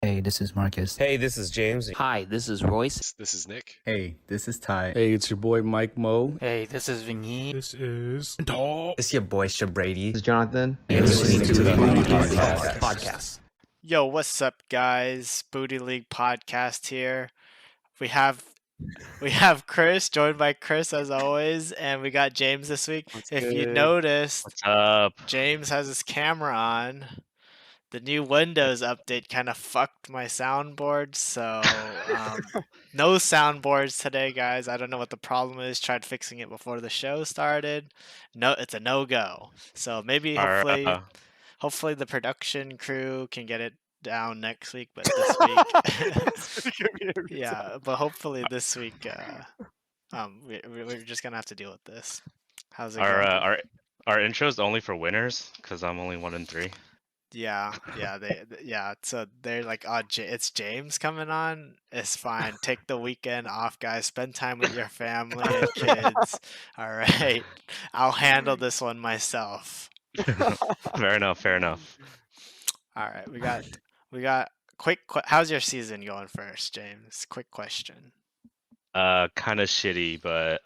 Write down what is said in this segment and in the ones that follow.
Hey, this is Marcus. Hey, this is James. Hi, this is Royce. This is Nick. Hey, this is Ty. Hey, it's your boy Mike Mo. Hey, this is Vinny. This is Dog. It's your boy Shabrady. This is Jonathan. You're listening to the Podcast. Yo, what's up, guys? Booty League Podcast here. We have Chris, joined by Chris as always, and we got James this week. If you noticed, What's up? James has his camera on. The new Windows update kind of fucked my soundboard, so no soundboards today, guys. I don't know what the problem is. Tried fixing it before the show started. No, it's a no-go. So maybe hopefully the production crew can get it down next week, but this week, yeah. But hopefully this week, we're just gonna have to deal with this. How's it going? Our intro's only for winners because I'm only 1-3. Yeah. So they're like, oh, it's James coming on. It's fine. Take the weekend off, guys. Spend time with your family and kids. All right, I'll handle this one myself. Fair enough. All right, we got quick. How's your season going first, James? Quick question. Kind of shitty, but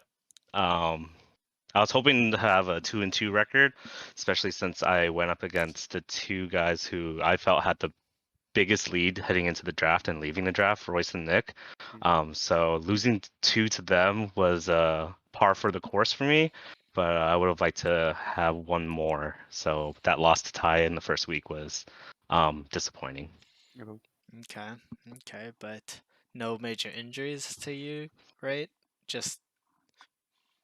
I was hoping to have a 2-2 record, especially since I went up against the two guys who I felt had the biggest lead heading into the draft and leaving the draft, Royce and Nick. So losing 2 to them was par for the course for me, but I would have liked to have one more. So that loss to Ty in the first week was disappointing. Okay, but no major injuries to you, right?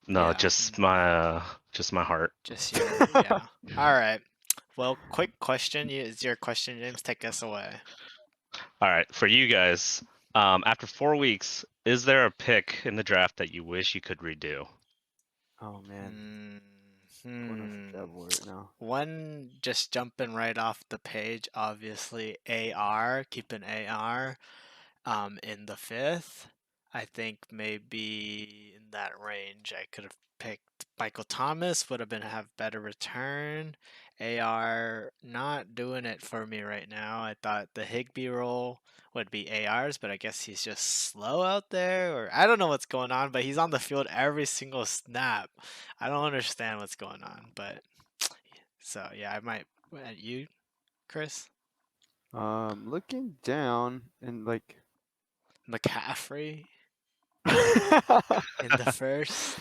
No, Yeah. just my heart. Just your yeah. All right. Well, quick question. Is your question, James? Take us away. All right, for you guys, after 4 weeks, is there a pick in the draft that you wish you could redo? Oh man, going off that board now. One just jumping right off the page. Obviously, AR. Keep an AR. In the 5th. I think maybe in that range I could have picked Michael Thomas, would have better return. AR not doing it for me right now. I thought the Higbee role would be AR's, but I guess he's just slow out there, or I don't know what's going on, but he's on the field every single snap. I don't understand what's going on, but so yeah, I might. You, Chris? Looking down and like McCaffrey in the first.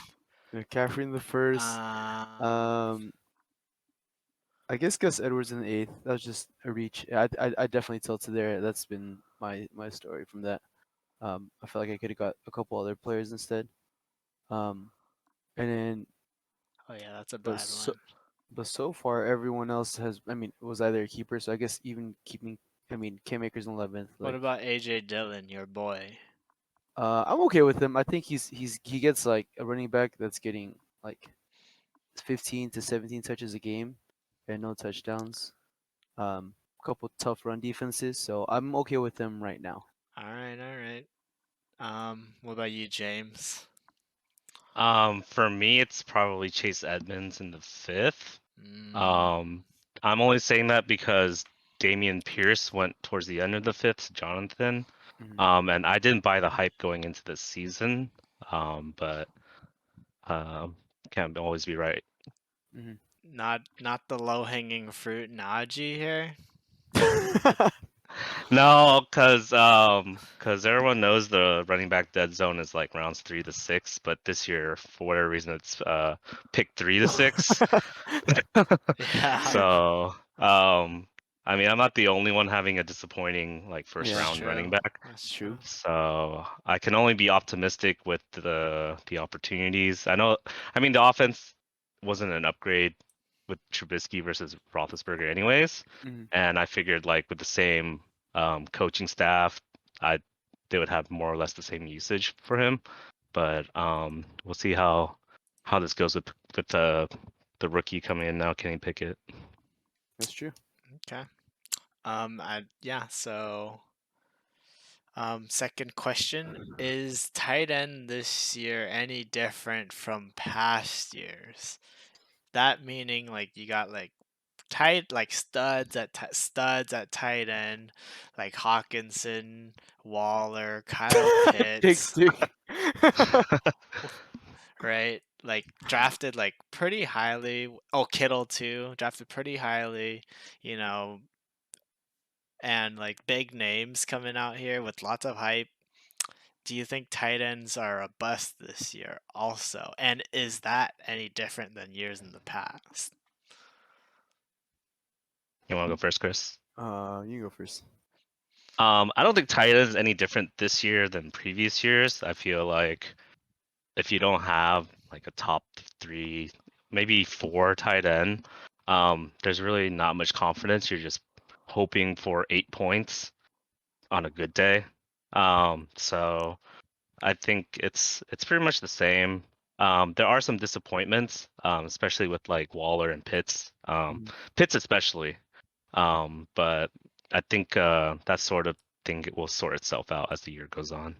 McCaffrey in the first. I guess Gus Edwards in the 8th. That was just a reach. I definitely tilted there. That's been my story from that. I felt like I could have got a couple other players instead. And then. Oh yeah, that's a bad one. But so far, everyone else was either a keeper. So I guess even keeping. Cam Akers in 11th. What about AJ Dillon, your boy? I'm okay with him. I think he gets like a running back that's getting like 15 to 17 touches a game and no touchdowns. Couple tough run defenses, so I'm okay with him right now. All right. What about you, James? For me, it's probably Chase Edmonds in the 5th. I'm only saying that because Damian Pierce went towards the end of the 5th, Jonathan. And I didn't buy the hype going into this season, but can't always be right. Not the low-hanging fruit Najee here. No, because everyone knows the running back dead zone is like rounds 3 to 6, but this year for whatever reason it's pick 3 to 6. Yeah. So I'm not the only one having a disappointing like first round running back. That's true. So I can only be optimistic with the opportunities. The offense wasn't an upgrade with Trubisky versus Roethlisberger anyways. And I figured like with the same coaching staff, they would have more or less the same usage for him. But we'll see how this goes with the rookie coming in now, Kenny Pickett. That's true. Okay. So second question, is tight end this year any different from past years? That meaning like you got like studs at tight end, like Hawkinson, Waller, Kyle Takes Pitts, Dick. right? Like drafted like pretty highly. Oh, Kittle too, drafted pretty highly, you know, and like big names coming out here with lots of hype. Do you think tight ends are a bust this year also? And is that any different than years in the past? You want to go first, Chris? You go first. I don't think tight end is any different this year than previous years. I feel like if you don't have like a top 3, maybe 4 tight end, there's really not much confidence. You're just hoping for 8 points on a good day. So I think it's pretty much the same. There are some disappointments, especially with like Waller and Pitts. Pitts especially. But I think that sort of thing will sort itself out as the year goes on.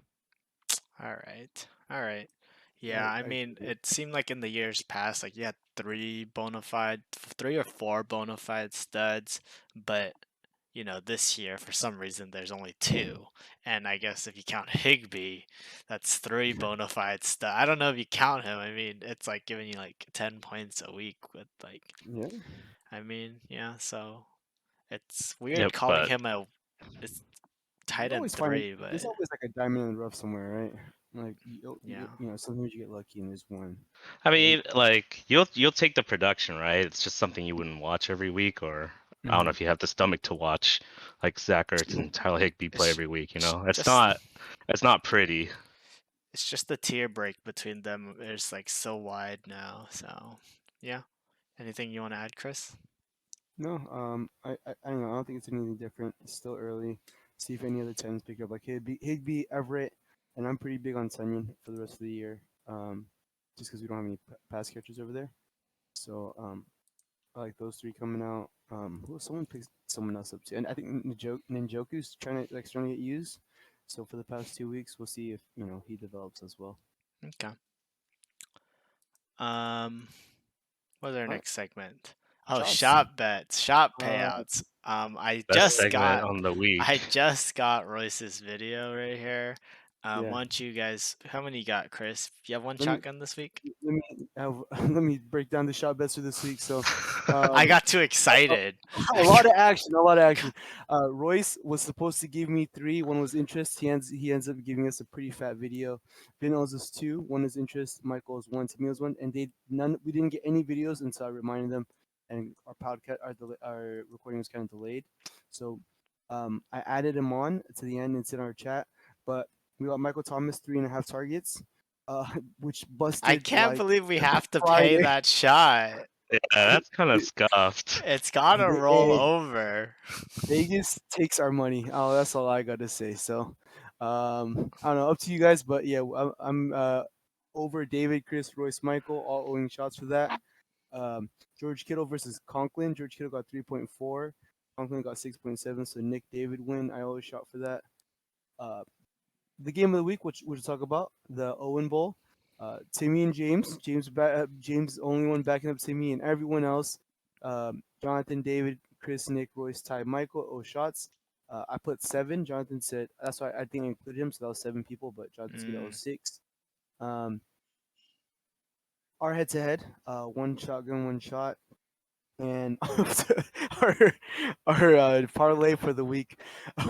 All right. All right. Yeah, I mean, it seemed like in the years past, like you had 3 or 4 bona fide studs, but this year for some reason there's only 2, and I guess if you count Higby, that's 3 bona fide studs. I don't know if you count him. I mean, it's like giving you like 10 points a week with like, Yeah. I mean, yeah. So it's weird Yep, calling but him it's tight end There's 3, but always like a diamond in the rough somewhere, right? Like yeah. sometimes you get lucky and there's one. I mean, like you'll take the production, right? It's just something you wouldn't watch every week, or I don't know if you have the stomach to watch like Zach Ertz and Tyler Higbee play It's every week. it's It's just not pretty. it's just the tier break between them is like so wide now. So yeah. Anything you want to add, Chris? No, I don't know. I don't think it's anything different. It's still early. See if any other tens pick up, like Higby, Everett, and I'm pretty big on Sunyon for the rest of the year. Just because we don't have any pass catchers over there. So I like those 3 coming out. Someone picks someone else up too, and I think Ninjoku's starting to get used. So for the past 2 weeks, we'll see if he develops as well. Okay. What's our All right, next segment? Oh, shots. shop bets, shop Uh, payouts. I Best just segment got on the week. I just got Royce's video right here. Yeah. Why don't you guys? How many you got, Chris? You have one Let me- shotgun this week? let me let me break down the shot bets for this week. So, I got too excited. a lot of action. A lot of action. Royce was supposed to give me 3. One was interest. He ends up giving us a pretty fat video. Vin owes us 2. One is interest. Michael is 1. Timmy was 1. And we didn't get any videos until I reminded them. And our podcast, our recording was kind of delayed. So, I added him on to the end. It's in our chat. But we got Michael Thomas 3.5 targets. Which busted. I can't believe we have to pay Friday. that shot. Yeah, that's kind of scuffed. It's gotta roll over. Vegas takes our money. Oh, that's all I got to say. So, I don't know, up to you guys, but yeah, I'm over David, Chris, Royce, Michael, all owing shots for that. George Kittle versus Conklin. George Kittle got 3.4. Conklin got 6.7. So Nick David win. I always shot for that. The game of the week, which we'll talk about, the Owen Bowl. Timmy and James. James only one backing up Timmy, and everyone else. Jonathan, David, Chris, Nick, Royce, Ty, Michael, shots. I put 7. Jonathan said that's why I think I included him, so that was 7 people. But Jonathan said 6. Our head-to-head, 1 shotgun, 1 shot, and our parlay for the week.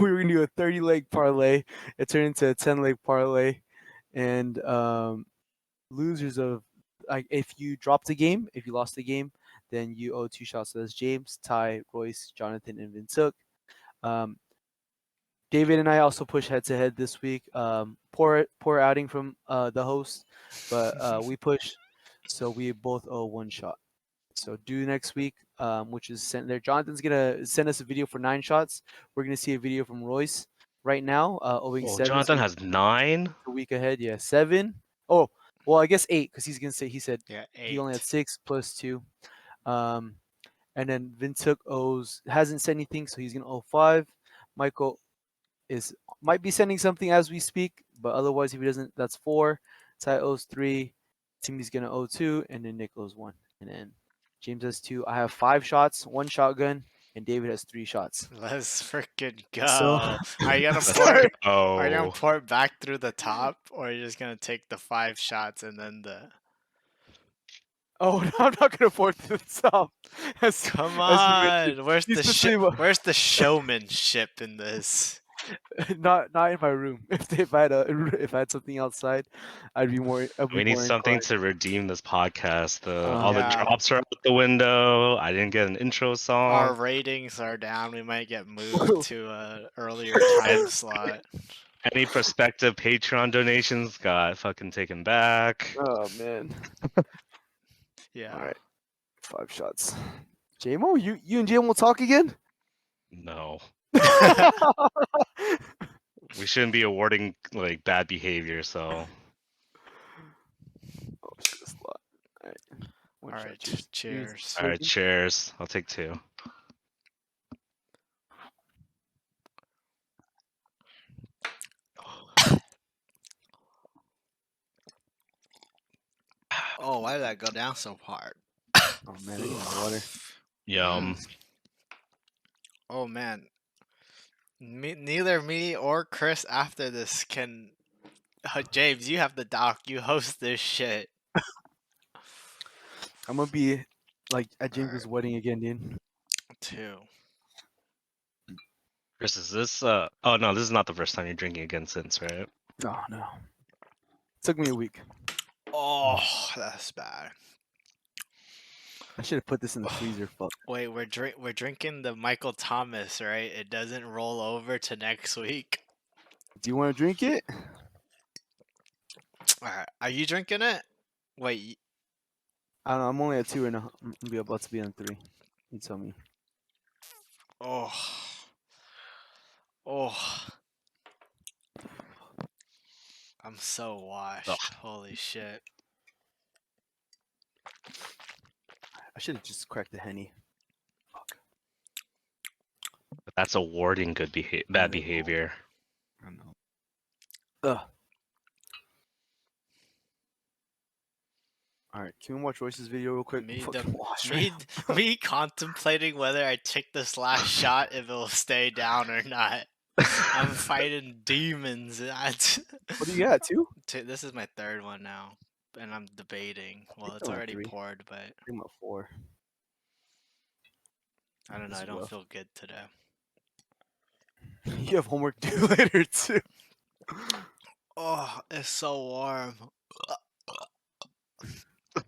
We were gonna do a 30-leg parlay. It turned into a 10-leg parlay, and losers of like if you dropped a game, if you lost the game, then you owe 2 shots. So that's James, Ty, Royce, Jonathan, and Vintuk. David and I also push head to head this week. Poor outing from the host, but we push, so we both owe 1 shot. So due next week, which is sent there. Jonathan's gonna send us a video for 9 shots. We're gonna see a video from Royce right now, owing 7. Jonathan has 9. A week ahead, yeah, 7. Oh, well, I guess 8 because he said Yeah, 8. he only had 6 plus 2. And then Vintuk hasn't said anything, so he's gonna owe 5. Michael might be sending something as we speak, but otherwise if he doesn't, that's 4. Ty owes 3. Timmy's gonna owe 2, and then Nick owes 1, and then James has 2. I have 5 shots, 1 shotgun, and David has 3 shots. Let's freaking go. So- Are you gonna Let's port? go. Are you gonna port back through the top, or are you just gonna take the 5 shots and then the? Oh, no, I'm not gonna afford to the top. Come as you mentioned. on, where's He's the pushing him up. where's the showmanship in this? not in my room. If I had something outside, I'd be more. I'd be We need more something inclined. to redeem this podcast. All Yeah. the drops are out the window. I didn't get an intro Our song. ratings are down. We might get moved to a earlier time slot. Any prospective Patreon donations got fucking taken back. Oh man. Yeah. All right, 5 shots. JMO, you and JMO will talk again? No, we shouldn't be awarding like bad behavior. So Oh shit, that's a lot. All right. All One shot, right. Cheers. all right, cheers. I'll take 2. Oh, why did that go down so hard? Oh man, I need more water. Yum. Oh man. Neither me or Chris after this can. James, you have the doc. You host this shit. I'm gonna be like at James's Alright. wedding again, dude. 2. Chris, is this? Oh no, this is not the first time you're drinking again since, right? Oh no. Took me a week. Oh, that's bad. I should have put this in the freezer. Fuck. Wait, we're drinking the Michael Thomas, right? It doesn't roll over to next week. Do you want to drink it? Alright, are you drinking it? Wait, I don't know. I'm only at 2 right now. I'm gonna be about to be on 3. You tell me. oh, oh, I'm so washed. Ugh. Holy shit. I should have just cracked the Henny. Fuck. But that's awarding good bad Yeah. behavior. I don't know. Ugh. All right, can we watch Royce's video real quick? Me, Fucking wash right me, now. me contemplating whether I take this last shot if it'll stay down or not. I'm fighting demons. What do you got? 2? This is my 3rd one now, and I'm debating. Well, think it's I'm at already 3. poured, but I'm at 4. I don't know. This I is don't rough. feel good today. You have homework due later too. Oh, it's so warm.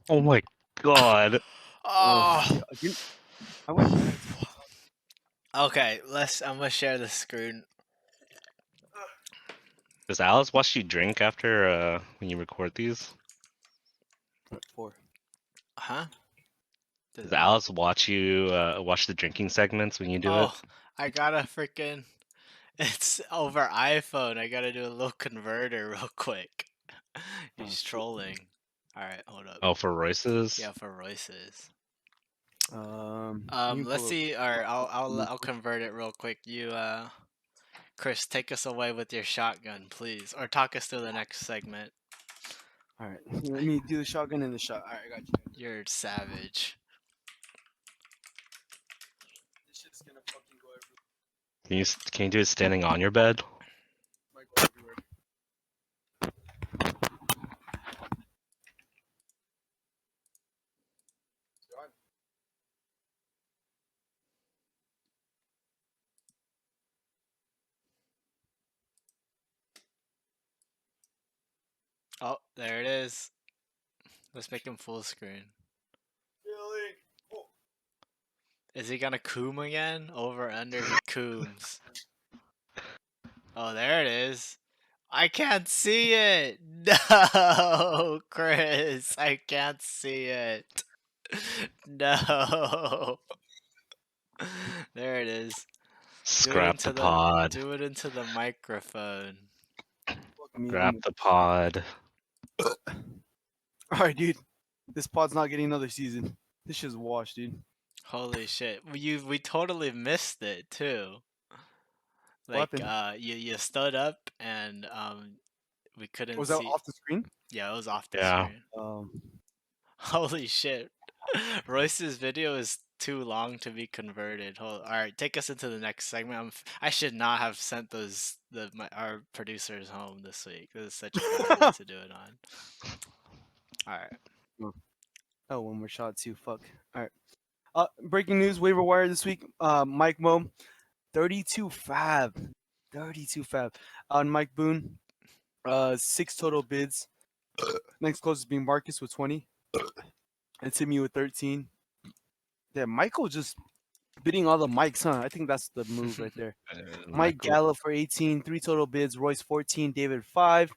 Oh my god. Oh. I went. Okay, I'm gonna share the screen. Does Alice watch you drink after when you record these? 4. Huh? Does Alice watch you watch the drinking segments when you do it? Oh, I gotta freaking. It's over iPhone. I gotta do a little converter real quick. He's trolling. All right, hold up. Oh, for Royce's? Yeah, for Royce's. You can Let's pull see. Or I'll convert it real quick. You Chris, take us away with your shotgun, please, or talk us through the next segment. All right, let me do the shotgun and the shot. All right, I got you. You're savage. This shit's gonna fucking go everywhere. Can you do it standing on your bed? Might go everywhere. Oh, there it is. Let's make him full screen. Is he gonna coom again? Over under he cooms. Oh, there it is. I can't see it. No, Chris, I can't see it. No. There it is. Scrap the pod. Do it into the microphone. Scrap the pod. All right, dude. This pod's not getting another season. This shit's washed, dude. Holy shit. We totally missed it too. Like happened? you stood up and we couldn't Was that see. off the screen? Yeah, it was off the Yeah. screen. Holy shit. Royce's video is too long to be converted. All right, take us into the next segment. I should not have sent our producers home this week. This is such a bad week to do it on. All right. Oh, one more shot too. Fuck. All right. Breaking news: waiver wire this week. Mike Mo, 32 fab, 32 fab on Mike Boone. 6 total bids. Next closest being Marcus with 20, and Timmy with 13. Yeah, Michael just bidding all the mics, huh? I think that's the move right there. Mike Michael, Gallo for 18, 3 total bids. Royce 14, David 5,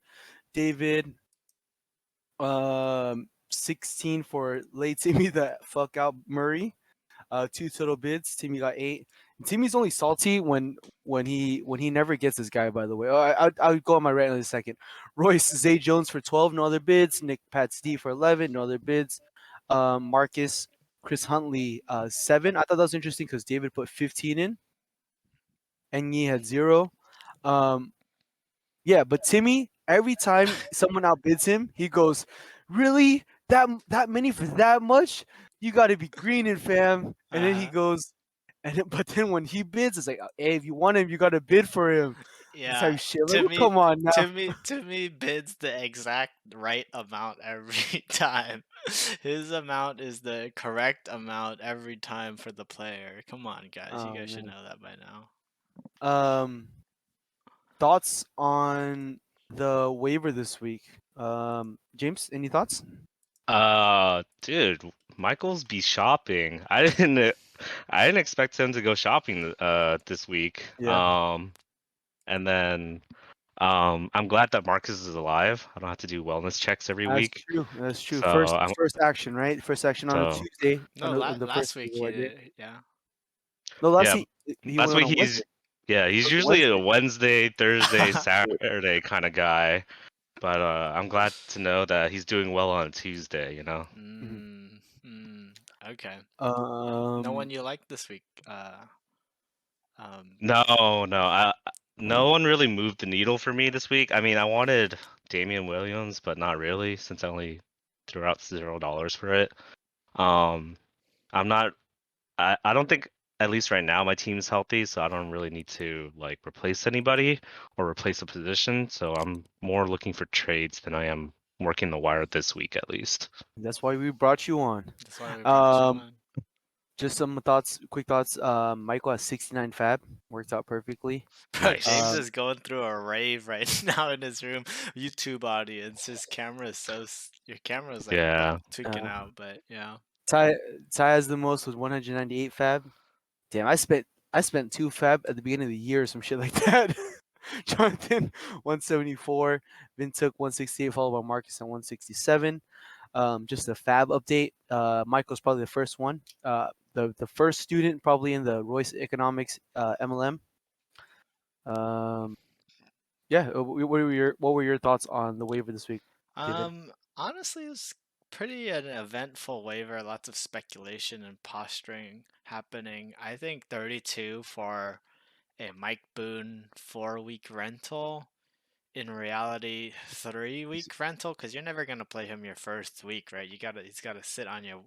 David 16 for late Timmy the fuck out Murray. 2 total bids. Timmy got 8. And Timmy's only salty when he never gets this guy. By the way, I'll go on my rant in a second. Royce Zay Jones for 12, no other bids. Nick Pats D for 11, no other bids. Marcus Chris Huntley 7. I thought that was interesting because David put 15 in, and he had 0. Yeah, but Timmy, every time someone outbids him, he goes, "Really? That many for that much? You got to be greening, fam." And then he goes, but then when he bids, it's like, "Hey, if you want him, you got to bid for him." This type Yeah, of shit. Like, Timmy, come on now. Timmy bids the exact right amount every time. His amount is the correct amount every time for the player. Come on, guys, you Oh, guys should man. know that by now. Thoughts on the waiver this week? James, any thoughts? dude, Michael's be shopping. I didn't expect him to go shopping this week. Yeah. And then I'm glad that Marcus is alive. I don't have to do wellness checks every That's week. true. That's true. So First, I'm first action, right? First action on a so Tuesday. No, On the first last week he reward day. did. Yeah. No, last yeah, he last went week on Wednesday. he's It was usually a Wednesday. Wednesday, Thursday, Saturday kind of guy. But I'm glad to know that he's doing well on Tuesday, you know. Mm, okay. No one Um, you like this week. No one really moved the needle for me this week. I mean, I wanted Damian Williams, but not really, since I only threw out $0 for it. Um, I'm not. I don't think, at least right now, my team's healthy, so I don't really need to like replace anybody or replace a position. So I'm more looking for trades than I am working the wire this week, at least. that's why we brought you on. That's why we brought you Um, on. just some thoughts, quick thoughts. Michael has 69 fab, worked out perfectly. Bro, James Nice. is going through a rave right now in his room. YouTube audience, his camera is your camera is like Yeah. tweaking out, but yeah. Ty has the most with 198 fab. Damn, I spent 2 fab at the beginning of the year or some shit like that. Jonathan 174, Vin took 168, followed by Marcus at 167. Just a fab update. Michael's probably the first one. The first student probably in the Royce Economics MLM. Yeah. What were your thoughts on the waiver this week, David? Honestly, it was pretty an eventful waiver. Lots of speculation and posturing happening. I think 32 for a Mike Boone 4-week rental. In reality, 3-week rental, because you're never gonna play him your first week, right? He's gotta sit on your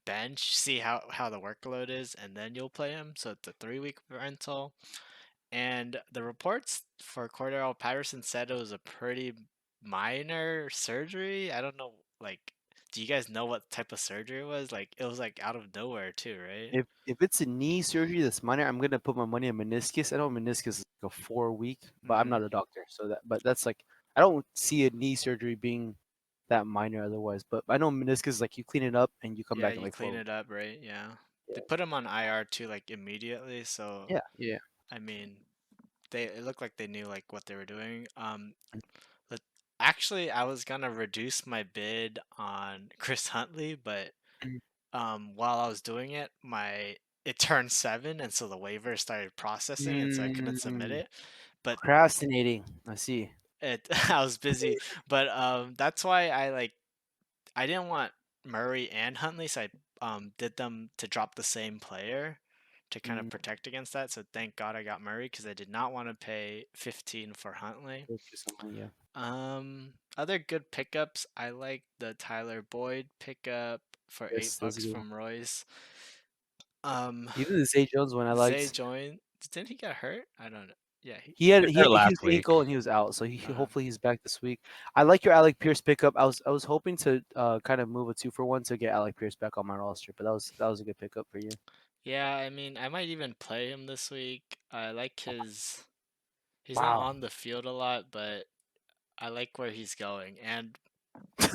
bench, see how the workload is, and then you'll play him. So it's a 3-week rental. And the reports for Cordero Patterson said it was a pretty minor surgery. I don't know, like, do you guys know what type of surgery it was? Like, it was like out of nowhere too, right? If it's a knee surgery that's minor, I'm gonna put my money on meniscus. I know meniscus is like a 4 week, but I'm not a doctor, so that's like I don't see a knee surgery being that minor otherwise. But I know meniscus is like you clean it up and you come Yeah, back in you like clean 4 weeks. it up, right? Yeah. Yeah, They put him on IR too, like immediately. So yeah. I mean, it looked like they knew like what they were doing. But actually, I was gonna reduce my bid on Chris Huntley, but while I was doing it, it turned 7, and so the waiver started processing, and so I couldn't submit Mm, it. But procrastinating. I see. I was busy. But that's why I didn't want Murray and Huntley, so I did them to drop the same player to kind of protect against that. So thank God I got Murray because I did not want to pay 15 for Huntley. Yeah. Other good pickups. I like the Tyler Boyd pickup for Yes, that's a $8 good one. from Royce. Even the Zay Jones one I Zay liked. joined. Didn't he get hurt? I don't know. Yeah, He had He was there he last was week. ankle and he was out, so Uh-huh. hopefully he's back this week. I like your Alec Pierce pickup. I was hoping to kind of move a 2-for-1 to get Alec Pierce back on my roster, but that was a good pickup for you. Yeah, I mean, I might even play him this week. I like his. He's not Wow. on the field a lot, but I like where he's going, and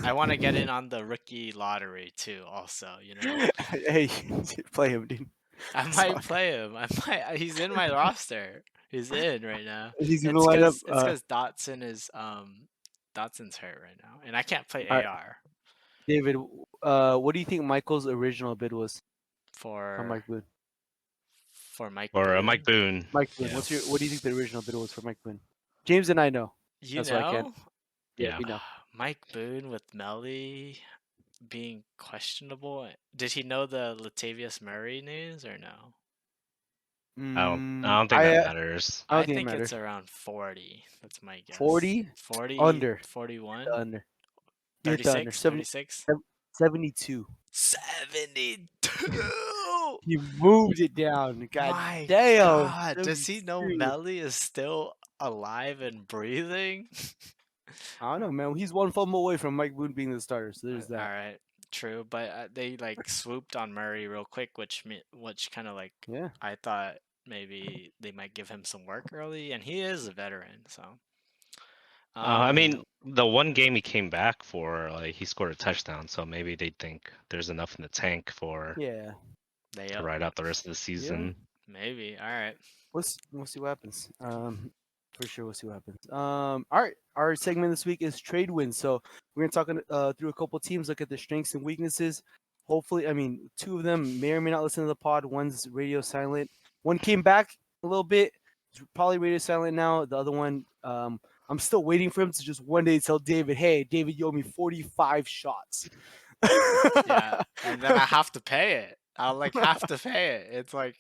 I want to get in on the rookie lottery too. Also, Hey, play him, dude. I It's might fine. play him. I might. He's in my roster. He's in right now. He's gonna line up. It's because Dotson is Dotson's hurt right now, and I can't play All right, AR David. What do you think Michael's original bid was for on Mike Boone? Mike Or Boone. Mike Boone. Mike Boone. Yeah. What do you think the original bid was for Mike Boone? James and I know. You That's why I can't. know, Yeah, Yeah. we know. Mike Boone with Melly being questionable. Did he know the Latavius Murray news or no? I don't think that matters. I I don't think it think matters. it's around 40. That's my guess. 40? 40, Under. 41, The under. You hit the under. 36, 36. 72. 72. He moved it down. God My damn. God, does he know 72. Melly is still alive and breathing? I don't know, man. He's one fumble away from Mike Boone being the starter, so there's All that. right, true, but they like swooped on Murray real quick, which kind of like Yeah. I thought maybe they might give him some work early, and he is a veteran, so. I mean, the one game he came back for, like he scored a touchdown, so maybe they think there's enough in the tank for Yeah. to ride out the rest of the season. Maybe. All right. We'll see what happens. For sure, we'll see what happens. All right. Our segment this week is trade wins. So we're gonna talk through a couple teams, look at their strengths and weaknesses. Hopefully, I mean, two of them may or may not listen to the pod. One's radio silent. One came back a little bit. It's probably radio silent now. The other one, I'm still waiting for him to just one day tell David, "Hey, David, you owe me 45 shots." Yeah, and then I have to pay it. I'll like have to pay it. It's like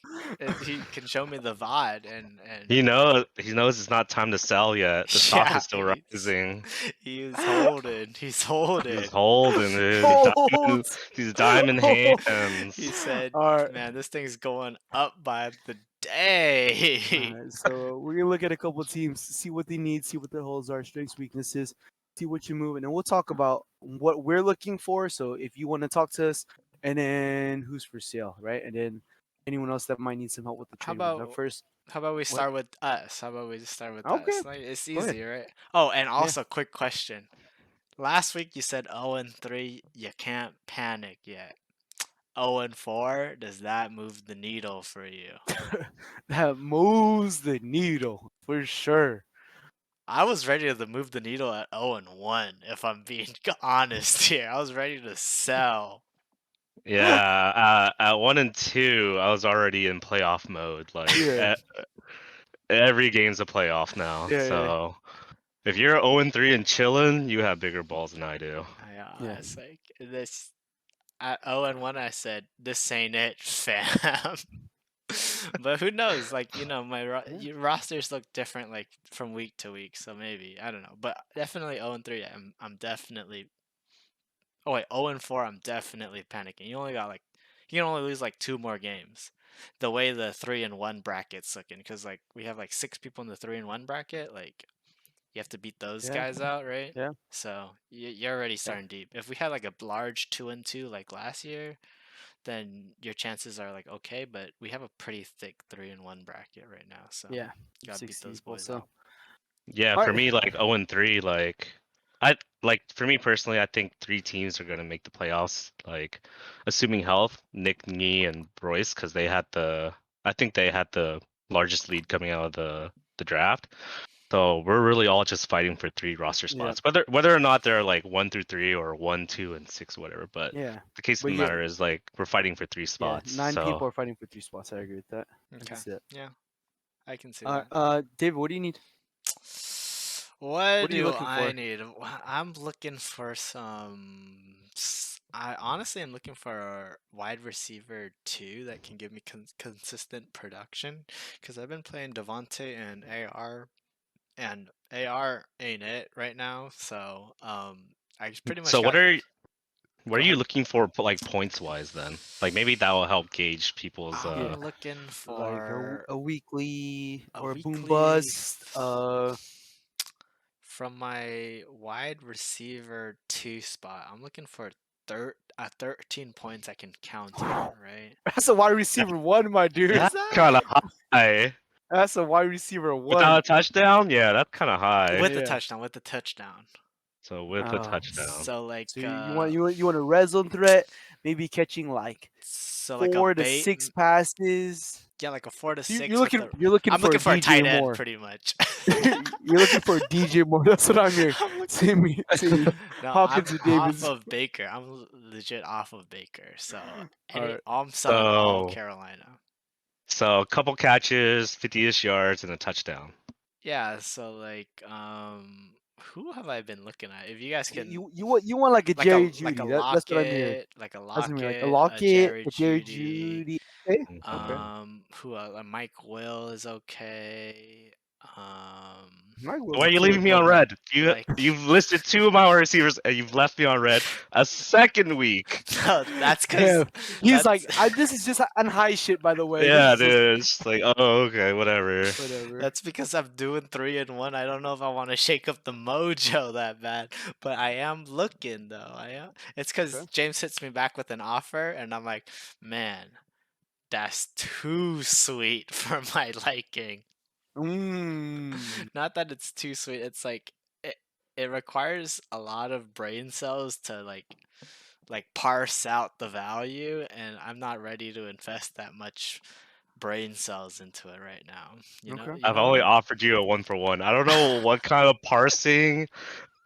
he can show me the VOD and He knows it's not time to sell yet. The stock is still rising. He's holding. He's holding. He's holding it. Hold. These diamond Hold. hands. He said, All right. "Man, this thing's going up by the day." Alright, so we're gonna look at a couple teams, see what they need, see what their holes are, strengths, weaknesses, see what you're moving, and we'll talk about what we're looking for. So if you want to talk to us, and then who's for sale, right? And then anyone else that might need some help with the How trade. Now about first, How about we start with us? How about we just start with Okay, us? Like, it's go ahead. easy, right? Oh, and also, quick question. Last week you said 0-3. You can't panic yet. 0-4. Does that move the needle for you? that moves the needle for sure. I was ready to move the needle at 0-1. If I'm being honest here, I was ready to sell. Yeah, at 1 and 2, I was already in playoff mode. Like Yeah. every game's a playoff now. Yeah, So if you're 0 and 3 and chilling, you have bigger balls than I do. Yeah. It's like this. At 0-1, I said, "This ain't it, fam." But who knows? Like, my your rosters look different, like from week to week. So maybe I don't know, but definitely 0-3. I'm definitely. Oh wait, 0-4. I'm definitely panicking. You can only lose like 2 more games. The way the 3-1 bracket's looking, because like we have like 6 people in the 3-1 bracket. Like you have to beat those guys out, right? Yeah. So you're already starting deep. If we had like a large 2-2 like last year, then your chances are like okay, but we have a pretty thick 3-1 bracket right now. So Yeah. gotta beat 60 those people, boys so. out. Yeah, for Alright. me, like 0 and 3, for me personally, I think 3 teams are gonna make the playoffs. Like, assuming health, Nick, Nee, and Royce, because I think they had the largest lead coming out of the draft. So we're really all just fighting for 3 roster Yeah. spots, whether or not they're like 1 through 3 or 1, 2, and 6, whatever. But Yeah. the case of But the yeah. matter is like we're fighting for 3 spots. Yeah. 9 so people are fighting for 3 spots. I agree with that. I Okay. can see that. Yeah, I can see that. David, what do you need? What What are you do looking I for? need? I'm looking for some. I honestly am looking for a wide receiver too that can give me consistent production because I've been playing Devontae and AR, and AR ain't it right now. So I just pretty much So got. what Go are you ahead. looking for, like points wise? Then, like maybe that will help gauge people's. I'm Yeah. looking Like for a weekly a or a boom weekly bust. from my wide receiver 2 spot. I'm looking for 13 points I can count on, right? That's a wide receiver 1, my dude. Is That's that? kind of high. That's a wide receiver 1. Without a touchdown, yeah, that's kind of high. With the Yeah. touchdown, with the touchdown. So with a touchdown. So like So you want a red zone threat, maybe catching like so like a 4 to bait 6 passes. yeah, like a 4 to So 6 you're with looking the you're looking I'm for looking a for a DJ tight end Moore. pretty much. You're looking for a DJ Moore. That's what I'm hearing. I'm looking- See me, No, Hopkins I'm and Davis. off of Baker. I'm legit off of Baker. So Alright. I'm selling all So- Carolina. So a couple catches, 50-ish yards, and a touchdown. Yeah, so like who have I been looking at? If you guys can You want like a like Jerry a Judy. like a That's what I'm hearing. Lockett, like a That's what I'm hearing. Like a Lockett, a Lockett, a Jerry Judy. Judy. Okay. Okay. Who Mike Will is okay. Mike Will's Why are a you clear leaving me on cut. red? Like- You've listed 2 of my receivers and you've left me on red a second week. No, that's Yeah, because he's like, this is just on high shit, by the way. Yeah, This is dude. It's like, oh, okay, whatever. just whatever. that's because I'm doing 3 and 1. I don't know if I want to shake up the mojo that bad, but I am looking though. I am. It's because Okay. James hits me back with an offer, and I'm like, man, that's too sweet for my liking. Not that it's too sweet. It's like it requires a lot of brain cells to like parse out the value, and I'm not ready to invest that much brain cells into it right now. You know, Okay. you I've know only what? offered you a 1-for-1. I don't know what kind of parsing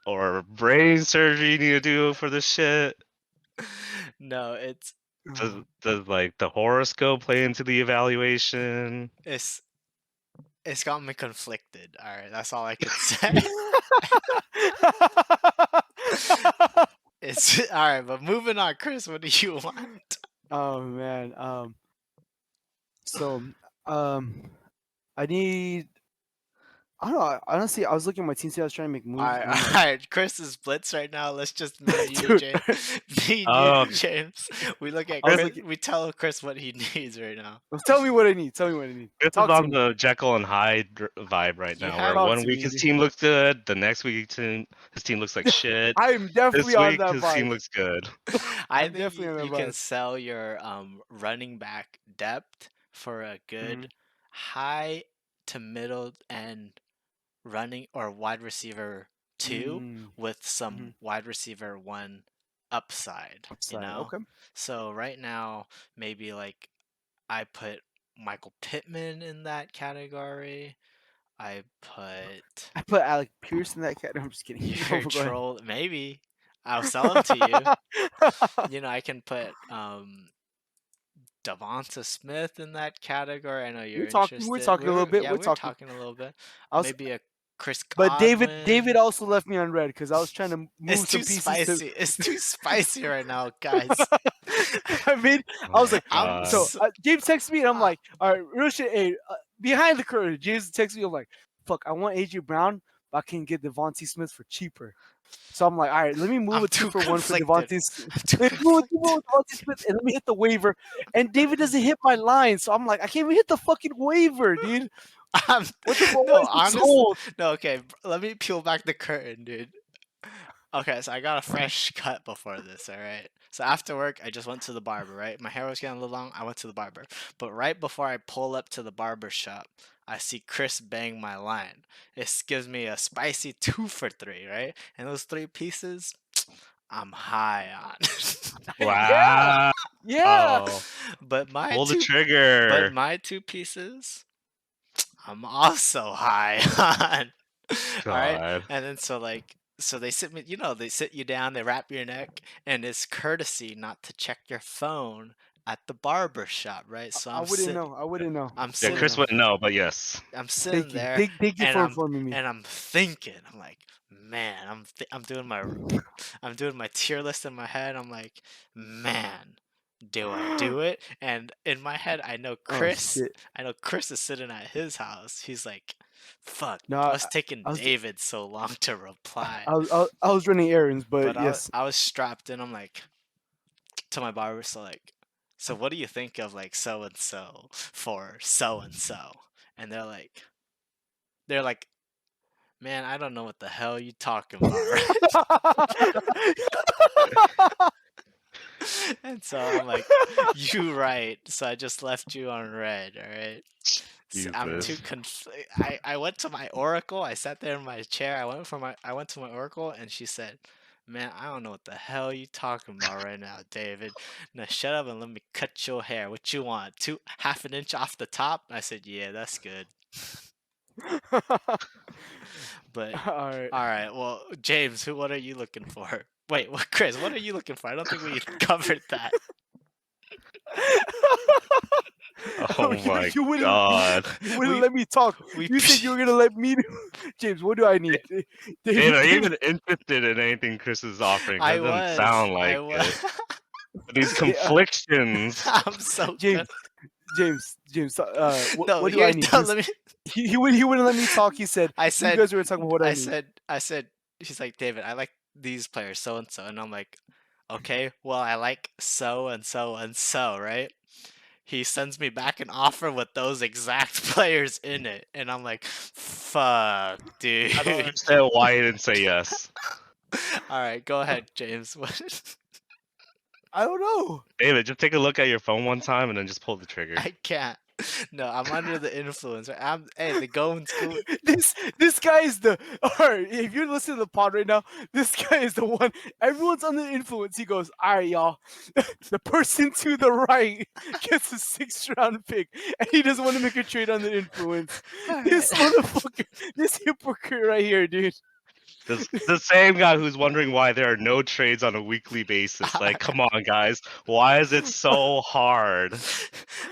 or brain surgery you need to do for this shit. No, it's Does like the horoscope play into the evaluation? it's got me conflicted. All right, that's all I can say. It's all right, but moving on, Chris. What do you want? Oh man. So I need. I don't know. Honestly, I was looking at my team. I was trying to make moves. All right, and I'm all like, right. Chris is blitz right now. Let's just me and you, Dude. James. Me and Oh. you, James. We look at I was Chris. looking- We tell Chris what he needs right now. Tell me what I need. Tell me what I need. This is Talk to on me. the Jekyll and Hyde vibe right You now, have- where Talk one to week me, his dude. team looks good, the next week his team looks like shit. I am This definitely on week that his team vibe. looks good. I I'm think definitely on that you can vibe. sell your running back depth for a good high to middle end running or wide receiver 2 with some wide receiver 1 upside. You Upside, know, okay. so right now maybe like I put Michael Pittman in that category. I put I put Alec Pierce in that category. I'm just kidding. your Go ahead. troll. Maybe I'll sell him to you. You know, I can put Devonta Smith in that category. I know you're interested. We're talking a little bit. Yeah, we're we're talking. talking a little bit. I was- Maybe a Chris But David Godwin. also left me on red because I was trying to move It's some too pieces. spicy. It's too spicy right now, guys. I mean, I was like, I'm so s- James texted me and I'm like, all right, real shit. Hey, behind the curtain, James texted me. I'm like, fuck, I want AJ Brown, but I can get Devontae Smith for cheaper. So I'm like, all right, let me move I'm a too 2-for-1 for conflicted. Devontae Smith. Let me move with Devontae Smith and let me hit the waiver. And David doesn't hit my line, so I'm like, I can't even hit the fucking waiver, dude. I'm, What the fuck? no, honestly, Sold. no. Okay, let me peel back the curtain, dude. Okay, so I got a fresh cut before this. All right. So after work, I just went to the barber. Right, my hair was getting a little long. I went to the barber, but right before I pull up to the barber shop, I see Chris bang my line. It gives me a spicy 2 for 3. Right, and those 3 pieces, I'm high on. Wow. Yeah. But my Pull the 2 trigger. But my 2 pieces, I'm also high on. All right, God. and then so they sit you down, they wrap your neck, and it's courtesy not to check your phone at the barber shop, right? So I wouldn't know. I wouldn't know. I'm Yeah, sitting, Chris wouldn't know, but yes. I'm sitting Thank you. there, Thank you and for informing me. I'm thinking, I'm like, man, I'm doing my tier list in my head. I'm like, man, do I do it? And in my head, I know Oh Chris. shit! I know Chris is sitting at his house. He's like, fuck, No, I, what's taking I was David so long to reply? I was running errands, but But yes. I was strapped in. I'm like, to my barber, so like, so what do you think of like so and so for so and so? And they're like, man, I don't know what the hell you talking about, right? And so I'm like, you right. So I just left you on red, all right? So I'm too Jesus. I went to my oracle. I sat there in my chair. I went to my oracle, and she said, "Man, I don't know what the hell you talking about right now, David. Now shut up and let me cut your hair. What you want? Half an inch off the top?" I said, "Yeah, that's good." But All right. all right, well, James, what are you looking for? Wait, what, Chris? What are you looking for? I don't think we covered that. Oh my you wouldn't God. you wouldn't We- let me talk. we You said you were gonna let me do. James, what do I need? David, are you even interested in anything Chris is offering? I That doesn't was. sound I like was. it. These conflictions. I'm so James, good. James. No, What do I here, need? no, let me. He wouldn't let me talk. He said I you said, guys were talking about what I need. I said. She's like, David, I like these players, so and so, and I'm like, okay, well, I like so and so and so, right? He sends me back an offer with those exact players in it, and I'm like, fuck, dude. I don't understand why he didn't say yes. All right, go ahead, James. What? I don't know. David, just take a look at your phone one time and then just pull the trigger. I can't. No, I'm under the influence. Hey, the going school. This guy is the alright. If you're listening to the pod right now, this guy is the one. Everyone's under the influence. He goes, "All right, y'all. The person to the right gets a 6th round pick, and he doesn't want to make a trade under influence." This motherfucker, this hypocrite right here, dude. The same guy who's wondering why there are no trades on a weekly basis. Like, come on, guys. Why is it so hard?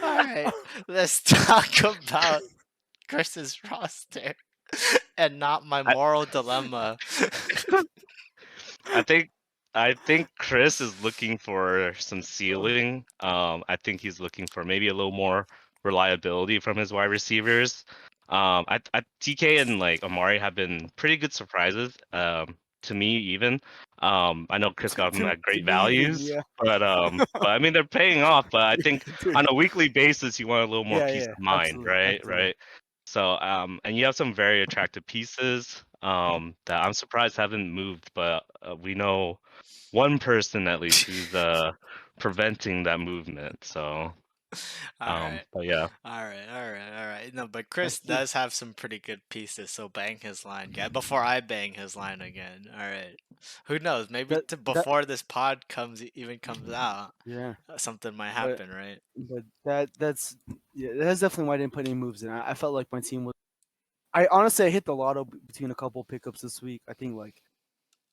All right, let's talk about Chris's roster and not my moral dilemma. I think Chris is looking for some ceiling. I think he's looking for maybe a little more reliability from his wide receivers. TK and like Amari have been pretty good surprises. To me even. I know Chris got them at To great me, even, values, yeah. but I mean they're paying off. But I think Dude. on a weekly basis you want a little more Yeah, peace yeah, of mind, absolutely, right? absolutely. Right. So and you have some very attractive pieces that I'm surprised haven't moved, but we know one person at least who's preventing that movement. So All right. but yeah. All right. No, but Chris That's true. does have some pretty good pieces, so bang his line, yeah. Before I bang his line again. All right. Who knows? Maybe That before this pod even comes out, yeah. something might But happen, right? that's yeah, that's definitely why I didn't put any moves in. I felt like my team was. I honestly I hit the lotto between a couple pickups this week. I think like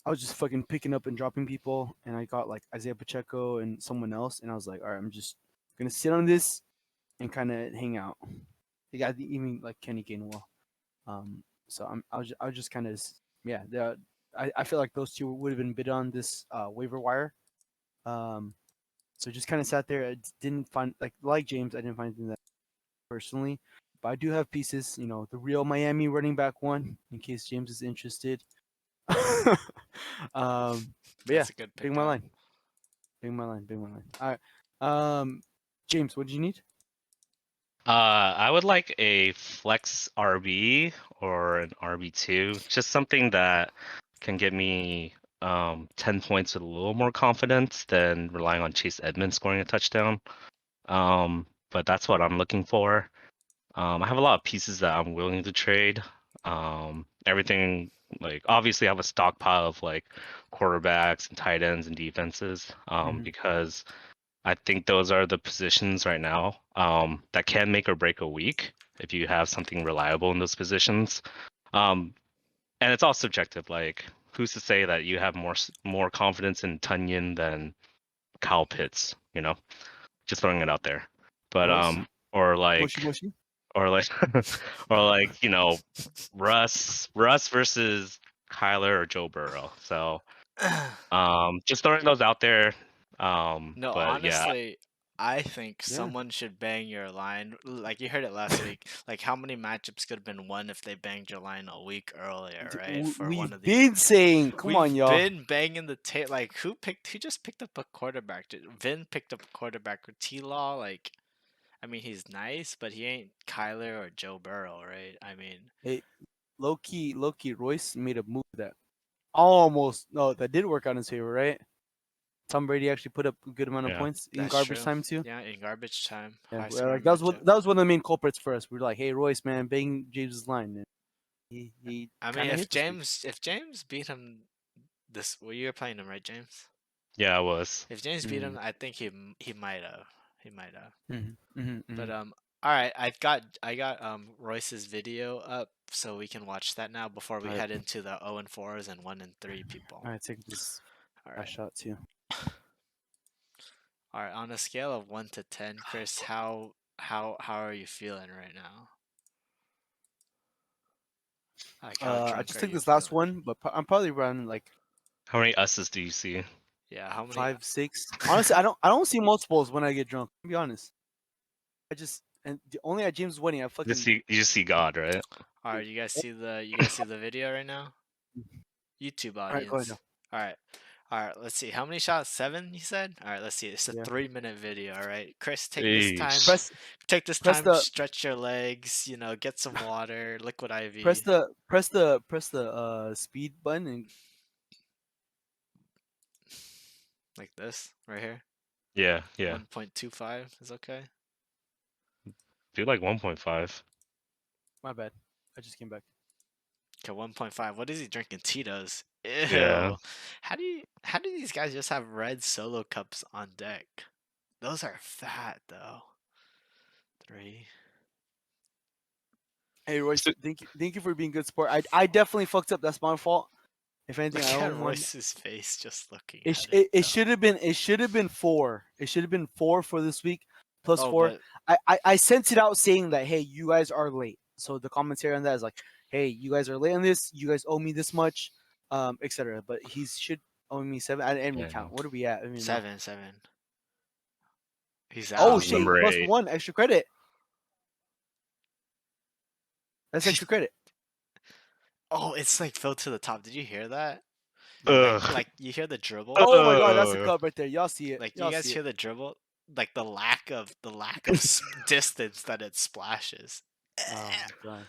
I was just fucking picking up and dropping people, and I got like Isaiah Pacheco and someone else, and I was like, all right, I'm just gonna sit on this and kind of hang out. I got even like Kenny Gainwell. So I was just kind of yeah. I feel like those two would have been bid on this waiver wire. Um, so just kind of sat there. I didn't find like James. I didn't find anything that personally, but I do have pieces. You know, the real Miami running back one, in case James is interested. But yeah, That's a good big pick. my line. Big my line. Big my line. All right. James, what do you need? I would like a flex RB or an RB2, just something that can get me 10 points with a little more confidence than relying on Chase Edmonds scoring a touchdown. But that's what I'm looking for. I have a lot of pieces that I'm willing to trade. Everything like obviously I have a stockpile of like quarterbacks and tight ends and defenses because I think those are the positions right now that can make or break a week if you have something reliable in those positions. And it's all subjective. Like, who's to say that you have more confidence in Tunyon than Kyle Pitts? You know. Just throwing it out there. But Royce? or like Moshi Moshi? or like or like Russ versus Kyler or Joe Burrow. So just throwing those out there. No, But yeah, honestly, I think Yeah. someone should bang your line. Like you heard it last week. Like how many matchups could have been won if they banged your line a week earlier, right? For one We've of these. been saying, come on, We've y'all. been banging the tape. Like who just picked up a quarterback? Vin picked up a quarterback with T-Law. Like, I mean, he's nice, but he ain't Kyler or Joe Burrow, right? I mean, Hey, low key, Royce made a move that that did work out in his favor, right? Tom Brady actually put up a good amount of yeah. points in that's garbage true. time too. Yeah, in garbage time. Yeah, High well, scoring like that matchup. was one of the main culprits for us. We were like, hey Royce, man, bang James's line. And he I mean, kind of hit this week. If James beat him this, well, you were playing him, right, James? Yeah, I was. If James beat him, I think he might have. He might have. But Mm-hmm. all right, I got Royce's video up, so we can watch that now before we Alright. head into the 0 and 4s and 1 and 3 people. All right, take this All last right. shot too. All right. On a scale of 1 to 10, Chris, how are you feeling right now? Like how I drunk just are took you this last feeling? one, but I'm probably around like How many S's do you see? Yeah. How many? 5, 6. Honestly, I don't see multiples when I get drunk. To be honest, only at James' wedding I fucking. You just see God, right? All right. You guys see the video right now? YouTube All right, go ahead audience. now. All right. All right, let's see. How many shots? 7, you said? All right, let's see. It's a Yeah. 3-minute video, all right? Chris, take Eesh. this Press time, the- stretch your legs, get some water, liquid IV. Press the speed button and Like this, right here. Yeah. 1.25 is okay. Do like 1.5. my bad. I just came back. Okay, 1.5. What is he drinking? Tito's. Ew. Yeah. How do these guys just have red solo cups on deck? Those are fat though. 3. Hey Royce, thank you for being good sport. I definitely fucked up. That's my fault. If anything, Look I at own one. Royce's face just looking It at it. it should have been 4. It should have been 4 for this week plus Oh, 4. but I sent it out saying that hey, you guys are late. So the commentary on that is like, hey, you guys are late on this. You guys owe me this much, etc. But he should owe me 7. I didn't Yeah. count. What are we at? I mean, 7. He's out. Oh shit! Number Plus 8. 1 extra credit. That's extra credit. Oh, it's like filled to the top. Did you hear that? Ugh. Like you hear the dribble? Oh my god, that's a Ugh. cup right there. Y'all see it? Like Y'all you guys see hear it. the dribble? Like the lack of distance that it splashes. Oh my god.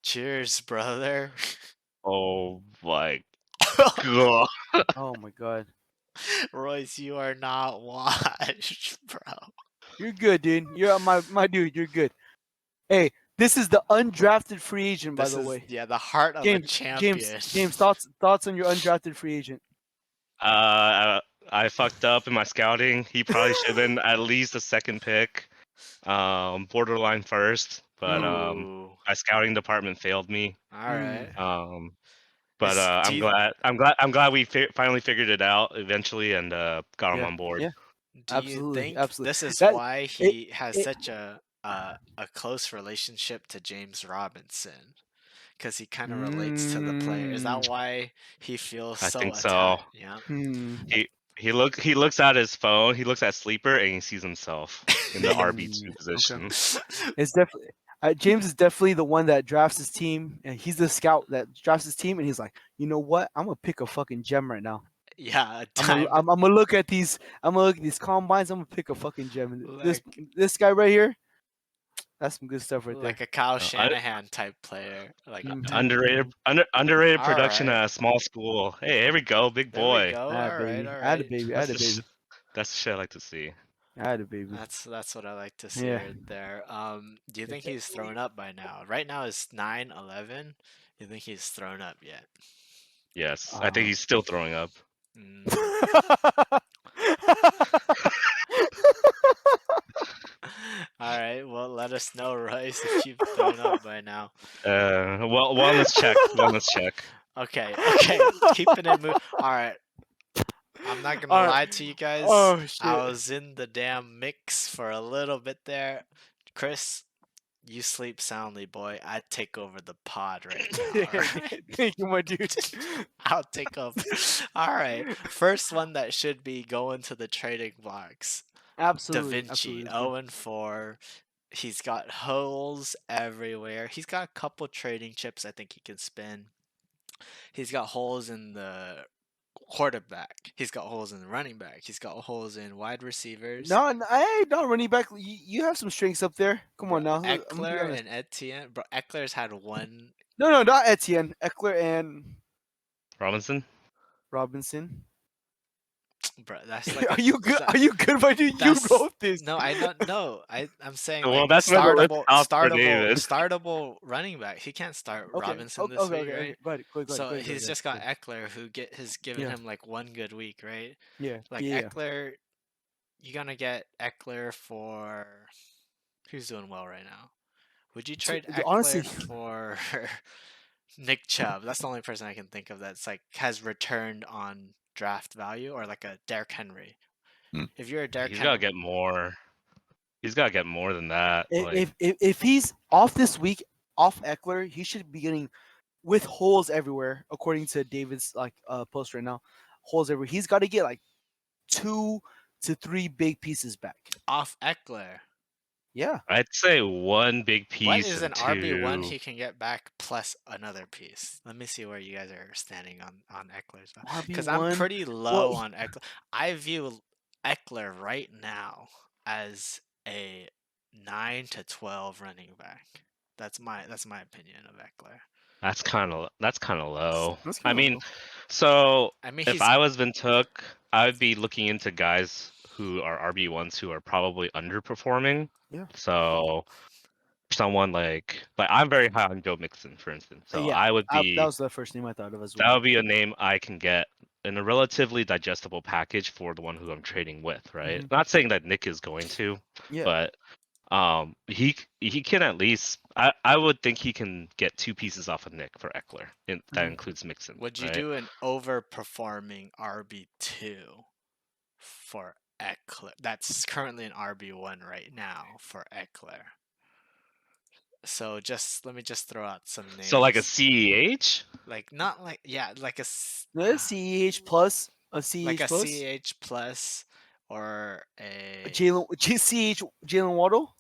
Cheers, brother. Oh my god. Oh my god. Royce, you are not washed, bro. You're good, dude. You're my dude. You're good. Hey, this is the undrafted free agent, by This the is way. the heart of a champion. James, thoughts on your undrafted free agent? I fucked up in my scouting. He probably should have been at least a second pick, borderline first. But Ooh. my scouting department failed me. All right. But I'm glad we finally figured it out eventually and got him on board. Yeah. Do Absolutely, you think absolutely. this is That- why he has such a close relationship to James Robinson? Because he kind of relates to the player. Is that why he feels I so think so. attached? Yeah. He looks at his phone. He looks at Sleeper and he sees himself in the RB2 position. It's definitely James is definitely the one that drafts his team, and he's the scout that drafts his team, and he's like, you know what? I'm gonna pick a fucking gem right now. Yeah. I'm gonna look at these. I'm gonna look at these combines. I'm gonna pick a fucking gem. Like- This guy right here, that's some good stuff right there. like a Kyle Shanahan type player. Like Mhm. Underrated All production right. at a small school. Hey, here we go, big There boy. we go. Ah, All baby. right. Add a baby. Add a baby. That's the shit I like to see. Add a baby. That's what I like to see Yeah. right there. Do you think he's thrown up by now? Right now it's 9-11. You think he's thrown up yet? Yes, I think he's still throwing up. Mm. All right. Well, let us know, Royce, if you've thrown up by now. Well, wellness check. Wellness check. Okay. Keeping it moving. All right. I'm not gonna Alright. lie to you guys. Oh I shit. was in the damn mix for a little bit there. Chris, you sleep soundly, boy. I take over the pod right now. Alright? Thank you, my dude. I'll take over. All right. First one that should be going to the trading box. Da Absolutely. Vinci, Absolutely. 0-4. He's got holes everywhere. He's got a couple trading chips I think he can spin. He's got holes in the quarterback. He's got holes in the running back. He's got holes in wide receivers. No, running back. You have some strengths up there. Come Bro, on now. I'm gonna be Eckler honest. and Etienne. Bro, Eckler's had one. No, not Etienne. Eckler and Robinson. Robinson. Bro, that's like Are you good? Are you good, my dude? You that's- wrote this. No, I don't know. I'm saying Well, like that's where the list stops for David. startable running back. He can't start Okay. Robinson this Okay. week, Okay. right? Go ahead. Go ahead. So Go ahead, he's go just ahead. got Eckler, who has given Yeah. him like one good week, right? Yeah. Like yeah. Eckler, you're gonna get Eckler for who's doing well right now? Would you trade Eckler honestly- for Nick Chubb? That's the only person I can think of that's like has returned on draft value, or like a Derrick Henry. If you're a Derrick He's Henry, gotta get more. He's gotta get more than that. Like, If he's off this week, off Eckler, he should be getting with holes everywhere, according to David's post right now. Holes everywhere. He's got to get like 2 to 3 big pieces back. off Eckler, Yeah. I'd say one big piece. what is an and RB1 two- he can get back plus another piece? Let me see where you guys are standing on Eckler's. Because I'm RB1? pretty low Well, on Eckler. I view Eckler right now as a 9 to 12 running back. That's my opinion of Eckler. That's kind of low. That's I kinda mean, low. so I mean, if he's I was Vintook, I would be looking into guys who are RB1s who are probably underperforming. Yeah. So someone like I'm very high on Joe Mixon, for instance. So yeah, I would that be was the first name I thought of as that well. would be a name I can get in a relatively digestible package for the one who I'm trading with, right? Mhm. Not saying that Nick is going to, Yeah. but he can at least I would think he can get 2 pieces off of Nick for Eckler. That Mhm. includes Mixon. Would you right? do an overperforming RB2 for Eckler? That's currently an RB1 right now for Eckler. So let me just throw out some names. So like a CEH? like not like yeah, like a No, CEH plus a CEH like a plus CH plus or a CEH Jalen Waddle.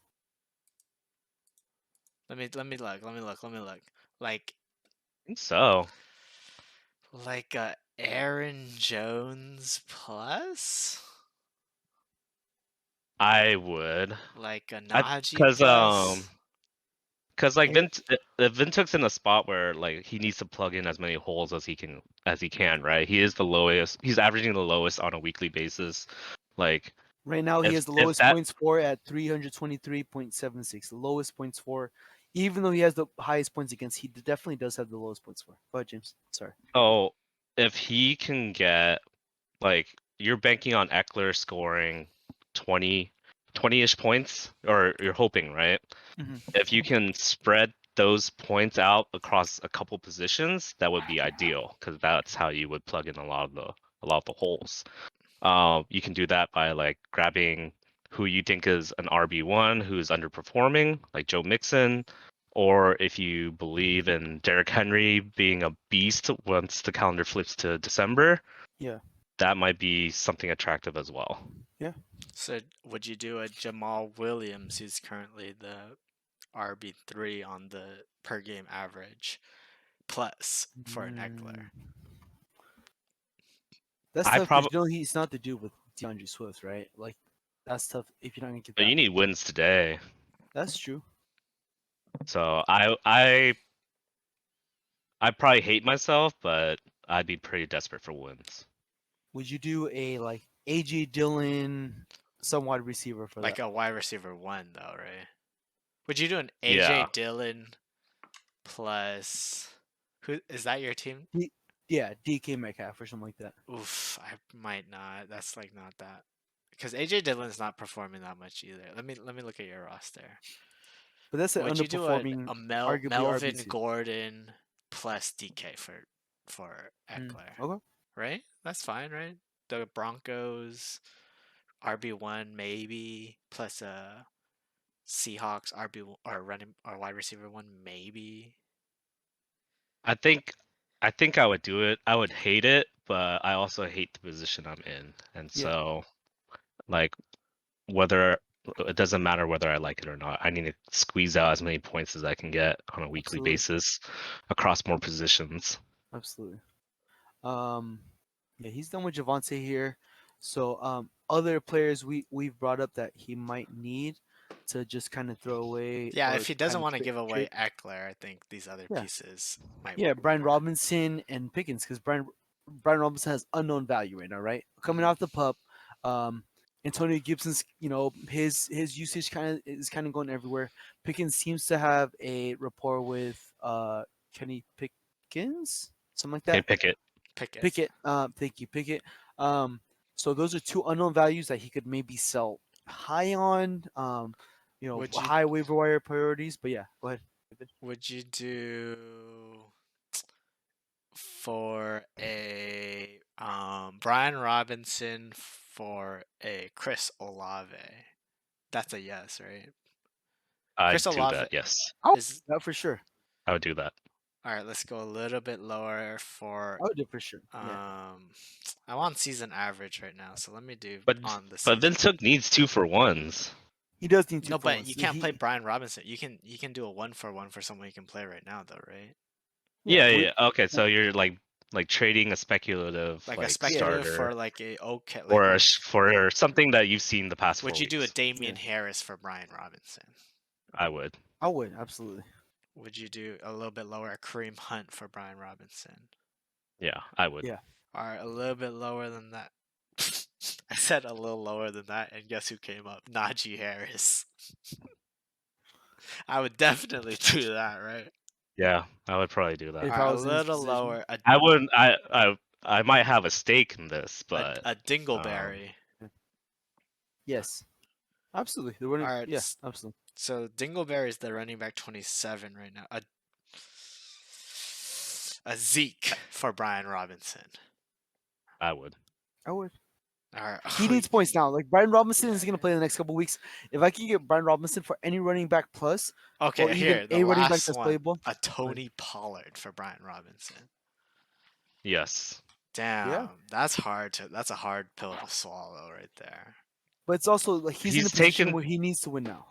let me look. Like I think so. like a Aaron Jones plus, I would. like a I- Najee Cause plus. Because like Aaron- Vintook's in a spot where like he needs to plug in as many holes as he can, right? He is the lowest. He's averaging the lowest on a weekly basis. Like Right now, he if- has the if lowest that- points for at 323.76. The lowest points for, even though he has the highest points against, he definitely does have the lowest points for. Go ahead, James. Sorry. Oh, if he can get like you're banking on Eckler scoring 20-ish points, or you're hoping, right? Mhm. If you can spread those points out across a couple positions, that would be ideal because that's how you would plug in a lot of the holes. You can do that by like grabbing who you think is an RB1 who's underperforming, like Joe Mixon, or if you believe in Derrick Henry being a beast once the calendar flips to December, Yeah. that might be something attractive as well. So would you do a Jamal Williams, who's currently the RB3 on the per game average, plus for an Eckler? That's I tough because prob- he's not the dude with DeAndre Swift, right? Like, that's tough if you're not gonna get But that. you need wins today. That's true. So I probably hate myself, but I'd be pretty desperate for wins. Would you do a like AJ Dillon, some wide receiver for Like that? a wide receiver 1, though, right? Would you do an Yeah. AJ Dillon plus who is that your team? Yeah, DK Metcalf or something like that. Oof, I might not. That's like not that, because AJ Dillon's not performing that much either. Let me look at your roster. But that's an Would you do underperforming. arguably Melvin RB2. Gordon plus DK for Eckler? Okay. Right? That's fine, right? the Broncos RB1 maybe plus a Seahawks RB or running or wide receiver one maybe. I think I would do it. I would hate it, but I also hate the position I'm in, and Yeah. so like whether it doesn't matter whether I like it or not. I need to squeeze out as many points as I can get on a weekly Absolutely. basis across more positions. Absolutely. Yeah, he's done with Javante here. So other players we've brought up that he might need to just kind of throw away. Yeah, or if he doesn't kinda want to give away trade. Eckler, I think these other Yeah. pieces might Yeah, work Brian more. Robinson and Pickens, because Brian Robinson has unknown value right now, right? Coming Mhm. off the pup, Antonio Gibson's, his usage is kind of going everywhere. Pickens seems to have a rapport with Kenny Pickens, something like Okay, that. pick it. Pickett, thank you, Pickett. So those are two unknown values that he could maybe sell high on. Would you High waiver wire priorities. But yeah, go ahead. would you do for a Brian Robinson for a Chris Olave? That's a yes, right? I'd Chris do Olave that. Yes, is That for sure. I would do that. all right. Let's go a little bit lower for I would do it for sure. Yeah. I want season average right now, so let me do But on the but season. Vince Hook needs 2-for-1s. He does need two No, for but ones. you can't play Brian Robinson. You can do a 1-for-1 for someone you can play right now, though, right? Yeah. Okay, so you're like trading a speculative Like a like speculative starter for like a okay, like or would for something that you've seen the past 4 would you do a weeks. Damian Harris for Brian Robinson? I would. I would absolutely. Would you do a little bit lower a Kareem Hunt for Brian Robinson? Yeah, I would. Yeah. All right, a little bit lower than that. I said a little lower than that, and guess who came up? Najee Harris. I would definitely do that, right? Yeah, I would probably do that. If All I right, a was in his little position. lower. I wouldn't. I might have a stake in this, but A Dingleberry. Yes. Absolutely. The running. All right, Yeah. Absolutely. so Dingleberry is the running back 27 right now. A Zeke for Brian Robinson. I would. I would. All right. He needs points now. Like Brian Robinson is Yeah. going to play in the next couple weeks. If I can get Brian Robinson for any running back plus, Okay, or even here the a running back last that's one. playable. A Tony Pollard for Brian Robinson. Yes. Damn, that's a hard pill to swallow right there. But it's also like he's in a He's position taken- where he needs to win now.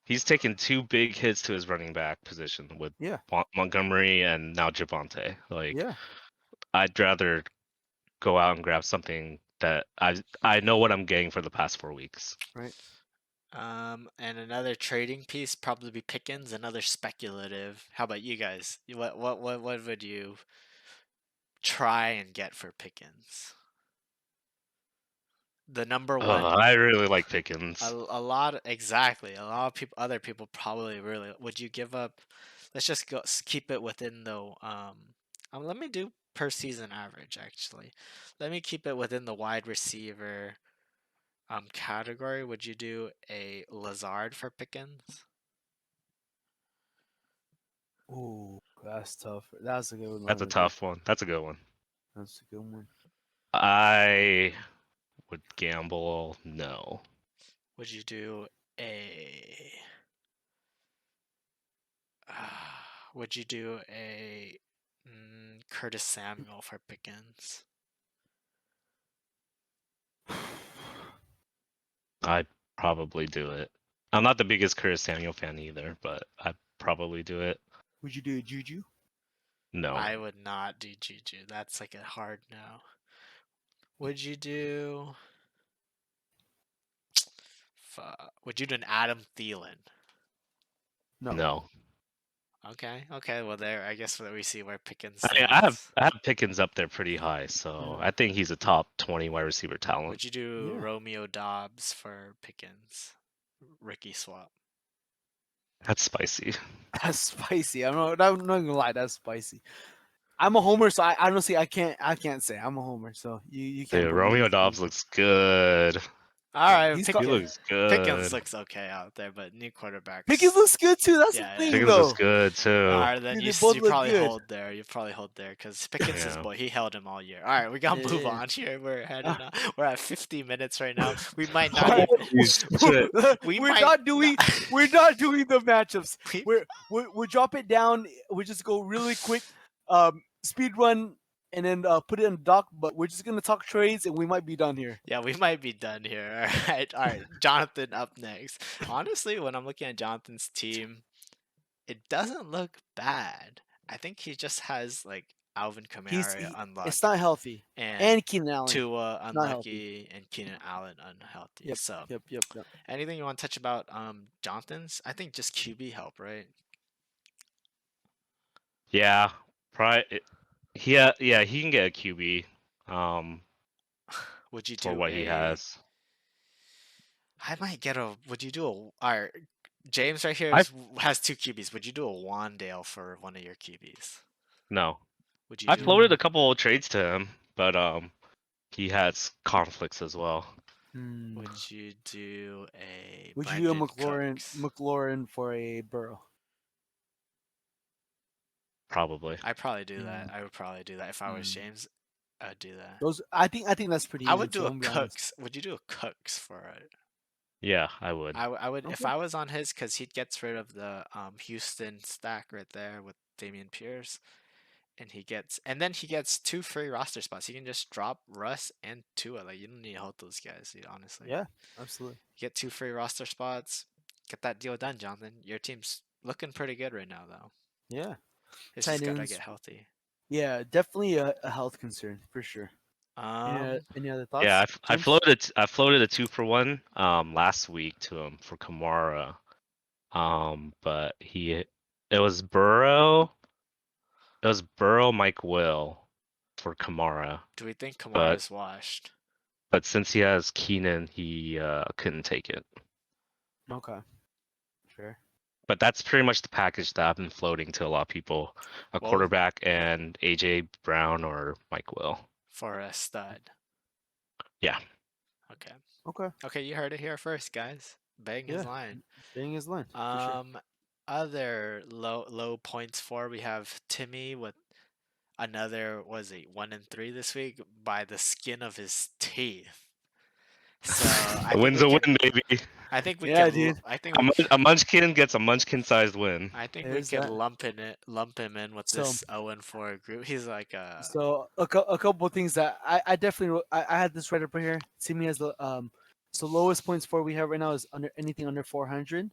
He's taken 2 big hits to his running back position with Yeah. Montgomery and now Javante. Like, Yeah. I'd rather go out and grab something that I know what I'm getting for the past 4 weeks. Right. And another trading piece probably be Pickens. Another speculative. How about you guys? What would you try and get for Pickens? The number one. I really like Pickens. A lot exactly. A lot of people, other people probably really. Would you give up? Let's just go keep it within the let me do per season average actually. Let me keep it within the wide receiver category. Would you do a Lazard for Pickens? Ooh, that's tough. That's a good one. That's a tough one. That's a good one. That's a good one. I would gamble no. Would you do a would you do a Curtis Samuel for Pickens? I'd probably do it. I'm not the biggest Curtis Samuel fan either, but I'd probably do it. Would you do a Juju? No. I would not do Juju. That's like a hard no. Would you do? Would you do an Adam Thielen? No. No. Okay. Well, there. I guess that we see where Pickens. I have stands. Pickens up there pretty high, so I think he's a top 20 wide receiver talent. Would you do Yeah. Romeo Dobbs for Pickens? Ricky swap. That's spicy. That's spicy. I'm not gonna lie. That's spicy. I'm a homer, so I honestly I can't say I'm a homer. So you can't. Dude, put me in Romeo this Dobbs position. looks good. All right, He's He got- looks good. Pickens looks okay out there, but new quarterbacks. Pickens looks good too. That's Yeah, the yeah. thing, Pickens though. looks good too. All right, then Dude, you, they both you look probably good. hold there. You probably hold there because Pickens is Yeah. boy. He held him all year. All right, we gotta move Yeah. on here. We're heading on. We're at 50 minutes right now. We might not Alright. even. Shit. We we're might not doing. We're not doing the matchups. We- We'll drop it down. We just go really quick, speed run, and then put it in doc. But we're just gonna talk trades, and we might be done here. Yeah, we might be done here. All right. Jonathan up next. Honestly, when I'm looking at Jonathan's team, it doesn't look bad. I think he just has like Alvin Kamara unlucky. It's not healthy. And Keenan Allen. Tua not healthy. unlucky and Keenan Allen unhealthy. Yep. So Yep. anything you want to touch about Jonathan's? I think just QB help, right? Yeah, probably. Yeah, he can get a QB. Would you do For what he has. I might get a. Would you do a? All right, James right here has 2 QBs. Would you do a Wandale for one of your QBs? No, Would you? I do floated a couple of trades to him, but he has conflicts as well. Would you do a? Would you do a Brandon McLaurin Cooks? McLaurin for a Burrow? Probably. I'd probably do that. I would probably do that if I was James. I'd do that. Those I think that's pretty. I easy would too, do a I'm gonna be honest. Cooks. Would you do a Cooks for it? Yeah, I would. I would if Okay. I was on his because he gets rid of the Houston stack right there with Damian Pierce, and then he gets 2 free roster spots. He can just drop Russ and Tua. Like you don't need to hold those guys, dude, honestly. Yeah, absolutely. You get 2 free roster spots. Get that deal done, Jonathan. Your team's looking pretty good right now, though. Yeah. It's just gotta ends. get healthy. Yeah, definitely a health concern for sure. Any other thoughts? Yeah, I James? floated a 2-for-1 last week to him for Kamara. But it was Burrow, Mike Will for Kamara. Do we think But- Kamara's washed? But since he has Keenan, he couldn't take it. Okay. Fair. But that's pretty much the package that I've been floating to a lot of people: a Well- quarterback and AJ Brown or Mike Will. For a stud. Yeah. Okay. Okay. You heard it here first, guys. Bang his Yeah. line. Staying his line. For sure. Other low points for we have Timmy with another 1-3 this week by the skin of his teeth. So I A think win's we a win, can- baby. I think we Yeah, can. dude. I think A munchkin gets a munchkin-sized win. I think There's we could that. lump him in with So- this 0-4 group. He's like So a couple of things that I definitely I had this right up right here. Timmy has the so lowest points for we have right now is anything under 400.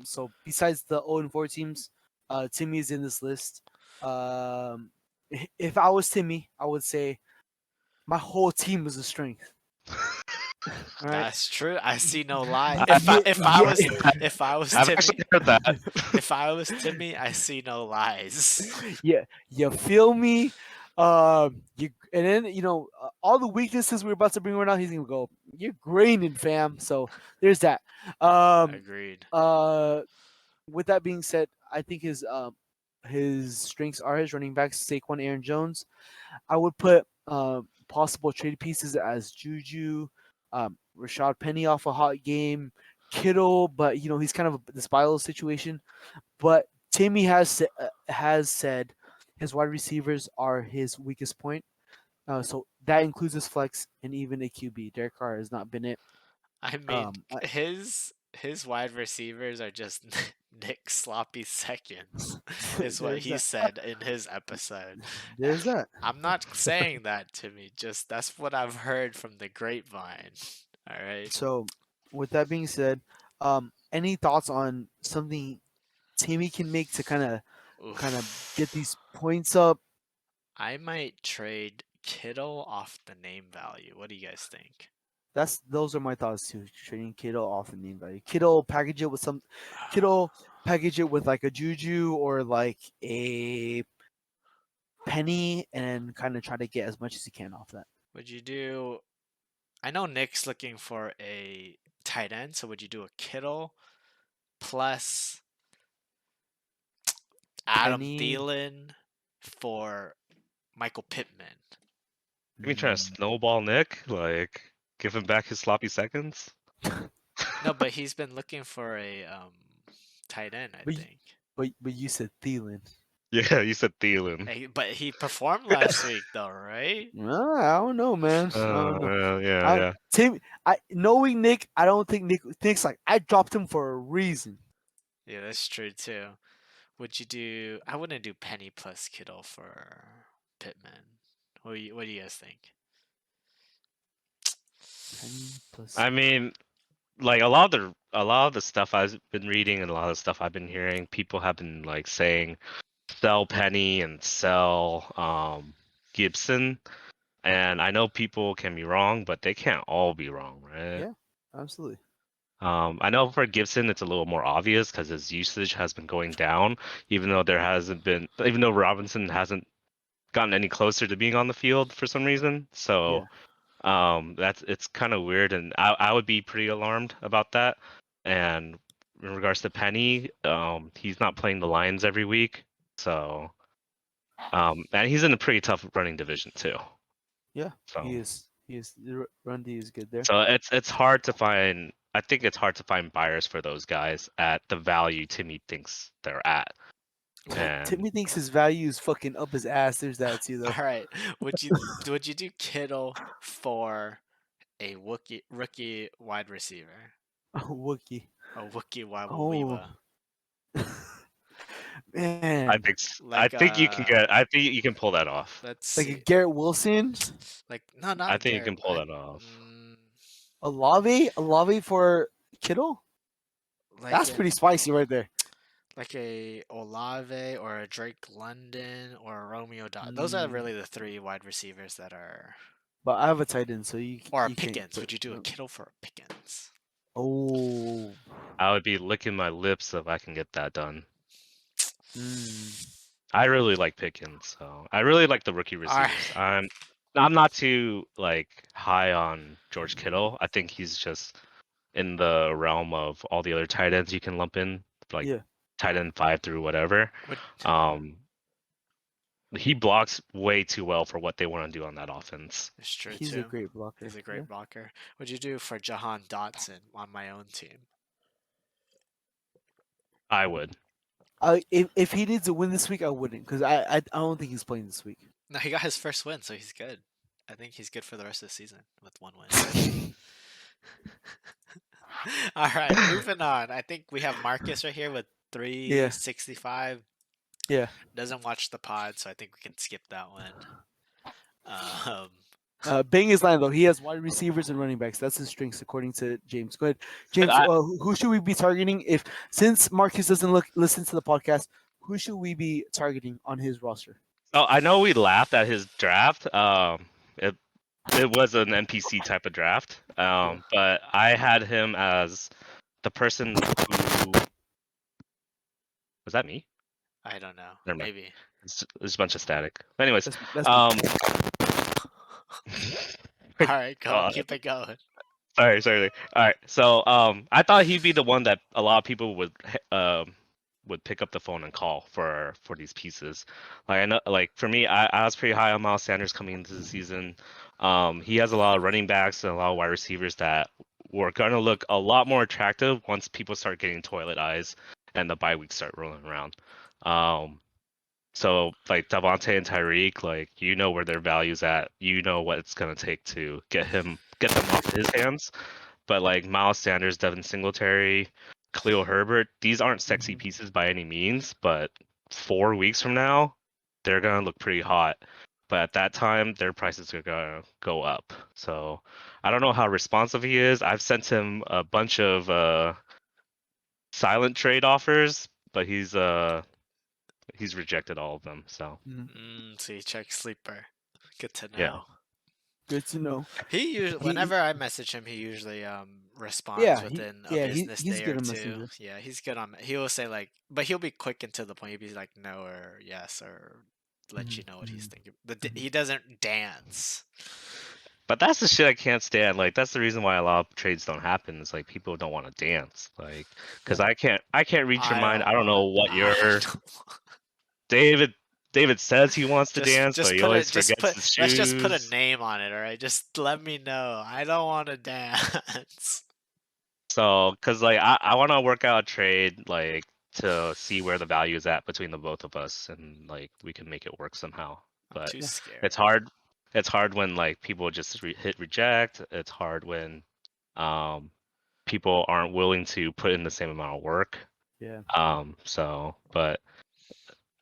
So besides the 0-4 teams, Timmy is in this list. If I was Timmy, I would say my whole team was a strength. All right. That's true. I see no lie. I- If I was I've Timmy, actually heard that. if I was Timmy, I see no lies. Yeah, you feel me? You and then all the weaknesses we're about to bring right now, he's gonna go. You're graining, fam. So there's that. Agreed. With that being said, I think his strengths are his running backs, Saquon, Aaron Jones. I would put possible trade pieces as Juju, Rashad Penny off a hot game, Kittle, but he's kind of the Spilo situation. But Timmy has said his wide receivers are his weakest point. So that includes his flex and even a QB. Derek Carr has not been it. I mean, his wide receivers are just Nick Sloppy Seconds, is what There's he that. said in his episode. There's that. I'm not saying that to me. Just that's what I've heard from the grapevine. All right. So, with that being said, any thoughts on something Timmy can make to kind of get these points up? I might trade Kittle off the name value. What do you guys think? Those are my thoughts too. Trading Kittle off the name value. Kittle package it with like a Juju or like a Penny, and kind of try to get as much as you can off that. Would you do? I know Nick's looking for a tight end, so would you do a Kittle plus Adam Penny. Thielen for Michael Pittman? You trying to snowball Nick? Like, Give him back his sloppy seconds. No, but he's been looking for a tight end, I But y- think. But you said Thielen. Yeah, you said Thielen. But he performed last week, though, right? I don't know, man. I don't know. Yeah. Knowing Nick, I don't think Nick thinks like I dropped him for a reason. Yeah, that's true too. Would you do? I wouldn't do Penny plus Kittle for Pittman. What do you guys think? Penny plus. I mean, like a lot of the stuff I've been reading and a lot of the stuff I've been hearing, people have been like saying sell Penny and sell Gibson. And I know people can be wrong, but they can't all be wrong, right? Yeah, absolutely. I know for Gibson it's a little more obvious because his usage has been going down, even though Robinson hasn't gotten any closer to being on the field for some reason. So it's kind of weird, and I would be pretty alarmed about that. And in regards to Penny, he's not playing the Lions every week, so and he's in a pretty tough running division too. Yeah, So he is. He is. The run D is good there. so it's hard to find. I think it's hard to find buyers for those guys at the value Timmy thinks they're at. And Timmy thinks his value is fucking up his ass. There's that too, though. All right. Would you do Kittle for a rookie wide receiver? Wookie. A Wookie wide Oh. receiver. Man, I think you can pull that off. Let's like see. a Garrett Wilson, Like no, not I think you Garrett. can pull that off. Olave for Kittle. Like That's pretty spicy right there. Like a Olave or a Drake London or a Romeo Dobbs. Those are really the three wide receivers that are. But I have a tight end, so you. Or a you can't Pickens. put- Would you do a Kittle for a Pickens? Oh. I would be licking my lips if I can get that done. Mm. I really like Pickens, so I really like the rookie receivers. Alright. I'm not too like high on George Kittle. I think he's just in the realm of all the other tight ends you can lump in, like tight end 5 through whatever. He blocks way too well for what they want to do on that offense. It's true He's too. a great blocker. He's a great blocker. What'd you do for Jahan Dotson on my own team? I would. If he needs a win this week, I wouldn't, because I don't think he's playing this week. No, he got his first win, so he's good. I think he's good for the rest of the season with one win. All right, moving on. I think we have Marcus right here with 365. Yeah. Doesn't watch the pod, so I think we can skip that one. Bang his line though. He has wide receivers and running backs. That's his strengths, according to James. Go ahead, James. Who should we be targeting? Since Marcus doesn't listen to the podcast, who should we be targeting on his roster? Oh, I know we laughed at his draft. It was an NPC type of draft. But I had him as the person who was that me? I don't know. Never mind. Maybe. There's a bunch of static. Anyways, That's All right, go. Keep it going. Sorry. All right. So I thought he'd be the one that a lot of people would pick up the phone and call for these pieces. Like I know, like for me, I was pretty high on Miles Sanders coming into the season. He has a lot of running backs and a lot of wide receivers that were gonna look a lot more attractive once people start getting toilet eyes and the bye weeks start rolling around. So like Davante and Tyreek, like you know where their value's at. You know what it's gonna take to get them off his hands. But like Miles Sanders, Devin Singletary, Khalil Herbert, these aren't sexy pieces by any means, but 4 weeks from now, they're gonna look pretty hot. But at that time, their prices are gonna go up. So I don't know how responsive he is. I've sent him a bunch of silent trade offers, but he's rejected all of them. So So you check sleeper. Good to know. Yeah. good to know. He usually, whenever I message him, he usually responds within a business he's day good or on two. Messenger. Yeah, he's good on. He will say like, but he'll be quick and to the point. He'll be like no or yes or let you know what he's thinking. He doesn't dance. But that's the shit I can't stand. Like that's the reason why a lot of trades don't happen. It's like people don't want to dance. Like because I can't read your mind. I don't know what your David David says he wants to dance, but he always just forgets put his shoes. let's just put a name on it, all right? Just let me know. I don't want to dance. So, cause like I want to work out a trade like to see where the value is at between the both of us, and like we can make it work somehow. I'm But too scared. it's hard. It's hard when like people just hit reject. It's hard when people aren't willing to put in the same amount of work. Yeah. So, but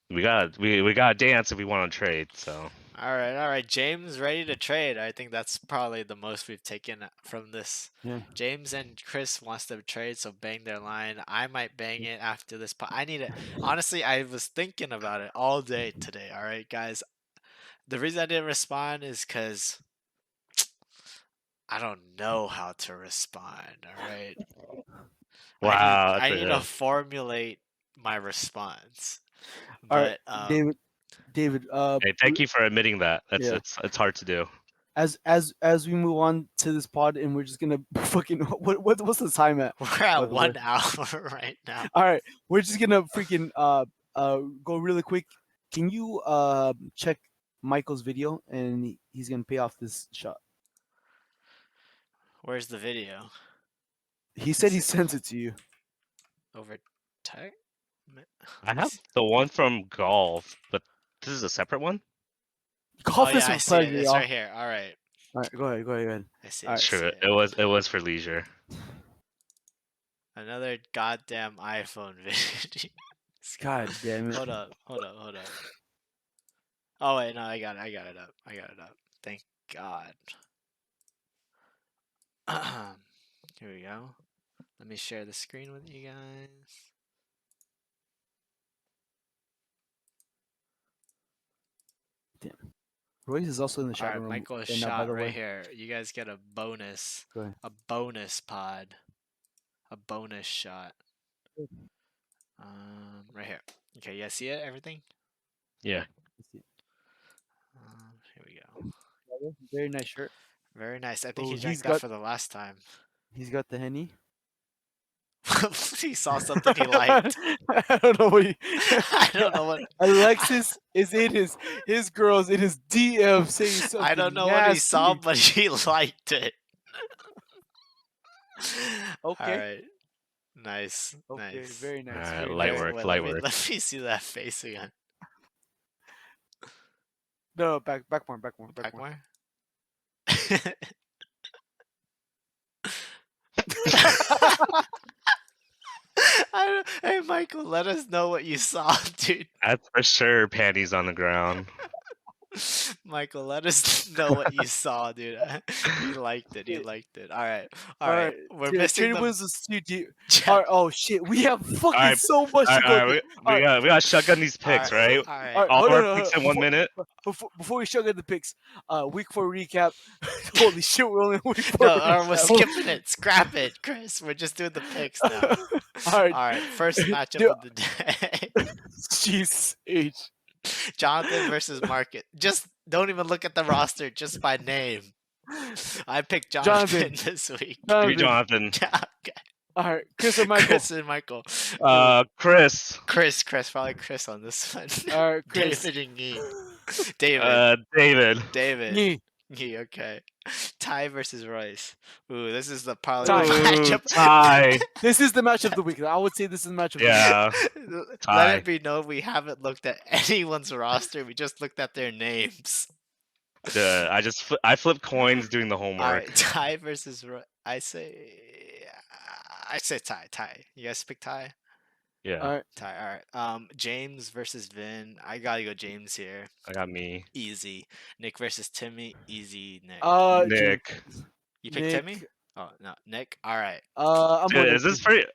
we gotta dance if we want to trade. So. All right. James ready to trade. I think that's probably the most we've taken from this. Yeah. James and Chris wants to trade, so bang their line. I might bang it after this. I need it. Honestly, I was thinking about it all day today. All right, guys. The reason I didn't respond is because I don't know how to respond. All right. Wow. I need to formulate my response. All right, But David. Hey, thank you for admitting that. That's Yeah. it's hard to do. As we move on to this pod, and we're just gonna fucking what's the time at? we're by at the 1 way? hour right now. All right, we're just gonna freaking go really quick. Can you check Michael's video, and he's gonna pay off this shot. Where's the video? He said he sends it to you. Over text? I have the one from golf, but this is a separate one. Golf Oh is yeah, I for see it. pleasure, It's y'all. right here. All right. All right, go ahead. I see it. Alright. I see True. it. It was for leisure. Another goddamn iPhone video. God damn it. Hold up. Oh wait, no, I got it up. Thank God. Here we go. Let me share the screen with you guys. Royce is also in the All chat right, room. Michael's and, by shot the right way, here. You guys get a bonus. Go ahead. A bonus pod. A bonus shot. Right here. Okay, you guys see it? Everything? Yeah. Here we go. Very nice shirt. Very nice. I think Oh, he he's drank that got- for the last time. He's got the Henny. He saw something he liked. I don't know what. I don't know what. Alexis is in his girls in his DM saying something. I don't know nasty. what he saw, but he liked it. Okay. All right. Nice. Okay, Nice. very nice. Alright, very light nice. work, Wait, light let me- work. Let me see that face again. No, back more. Back more. Hey, Michael, let us know what you saw, dude. That's for sure. Panties on the ground. Michael, let us know what you saw, dude. You liked it. All right. We're Yeah, missing Trader the. Wins is too. All right, oh shit, we have fucking Alright, so much to go. Alright, through. we got shotgun these picks, right? All right. Alright, All hold our on, picks in hold 1 on. minute. Before we shut the picks, week 4 recap. Holy shit, we're only week 4 No, recap. we're skipping it. Scrap it, Chris. We're just doing the picks now. All right, All right. First matchup Dude. of the day. jeez, H. Jonathan versus Market. Just don't even look at the roster just by name. I picked Jonathan this week. Free Jonathan. Okay. All right, Chris and Michael. Chris and Michael. Chris. Chris, probably Chris on this one. All right, Chris. David and Yee. David. David. Me. Yee, okay. Ty versus Royce. Ooh, this is the probably Ty. the matchup. Ty. This is the match of the week. I would say this is the match of the Yeah. Let Ty. it be known we haven't looked at anyone's roster. We just looked at their names. I flip coins doing the All homework. right, Ty versus I say Ty. You guys pick Ty? Yeah. All right. Ty. All right. James versus Vin. I gotta go James here. I got me. Easy. Nick versus Timmy. Easy. Nick. Nick. You picked Nick. Timmy? Oh no, Nick. All right. I'm Dude, going is this pretty?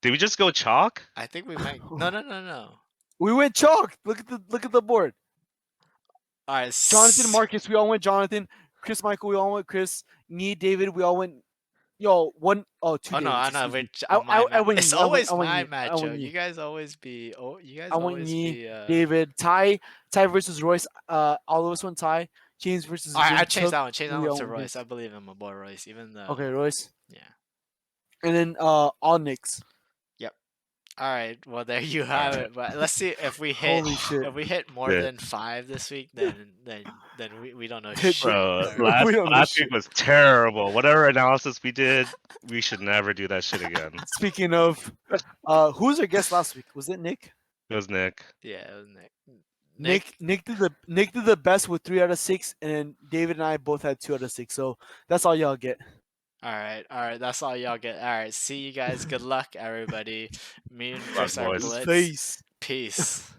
Did we just go chalk? I think we might. No. We went chalk. Look at the board. All right. Jonathan, Marcus, we all went Jonathan. Chris, Michael, we all went Chris. Me, David, we all went. Yo, two. Oh no, Davids, I know. excuse me. I went It's Yee, I went- always I went my Yee, I went matchup. Yee. You guys always be. Oh, you guys I went always Yee, be. David, Ty versus Royce. All of us went Ty. James versus. All right, I Vin changed Took. that one. Change that We one all to went Royce. Vince. I believe in my boy Royce, even though. Okay, Royce. Yeah. And then all Knicks. All right. Well, there you have right. it. But let's see if we hit Holy shit. if we hit more Yeah. than 5 this week, then we don't know Bro, shit. Bro, All right. last We don't know last shit. week was terrible. Whatever analysis we did, we should never do that shit again. Speaking of, who was our guest last week? Was it Nick? It was Nick. Yeah, it was Nick. Nick did the best with 3 out of 6, and then David and I both had 2 out of 6. So that's all y'all get. All right. That's all y'all get. All right. See you guys. Good luck, everybody. Me and Luck, Chris are boys. Blitz. Peace. Peace.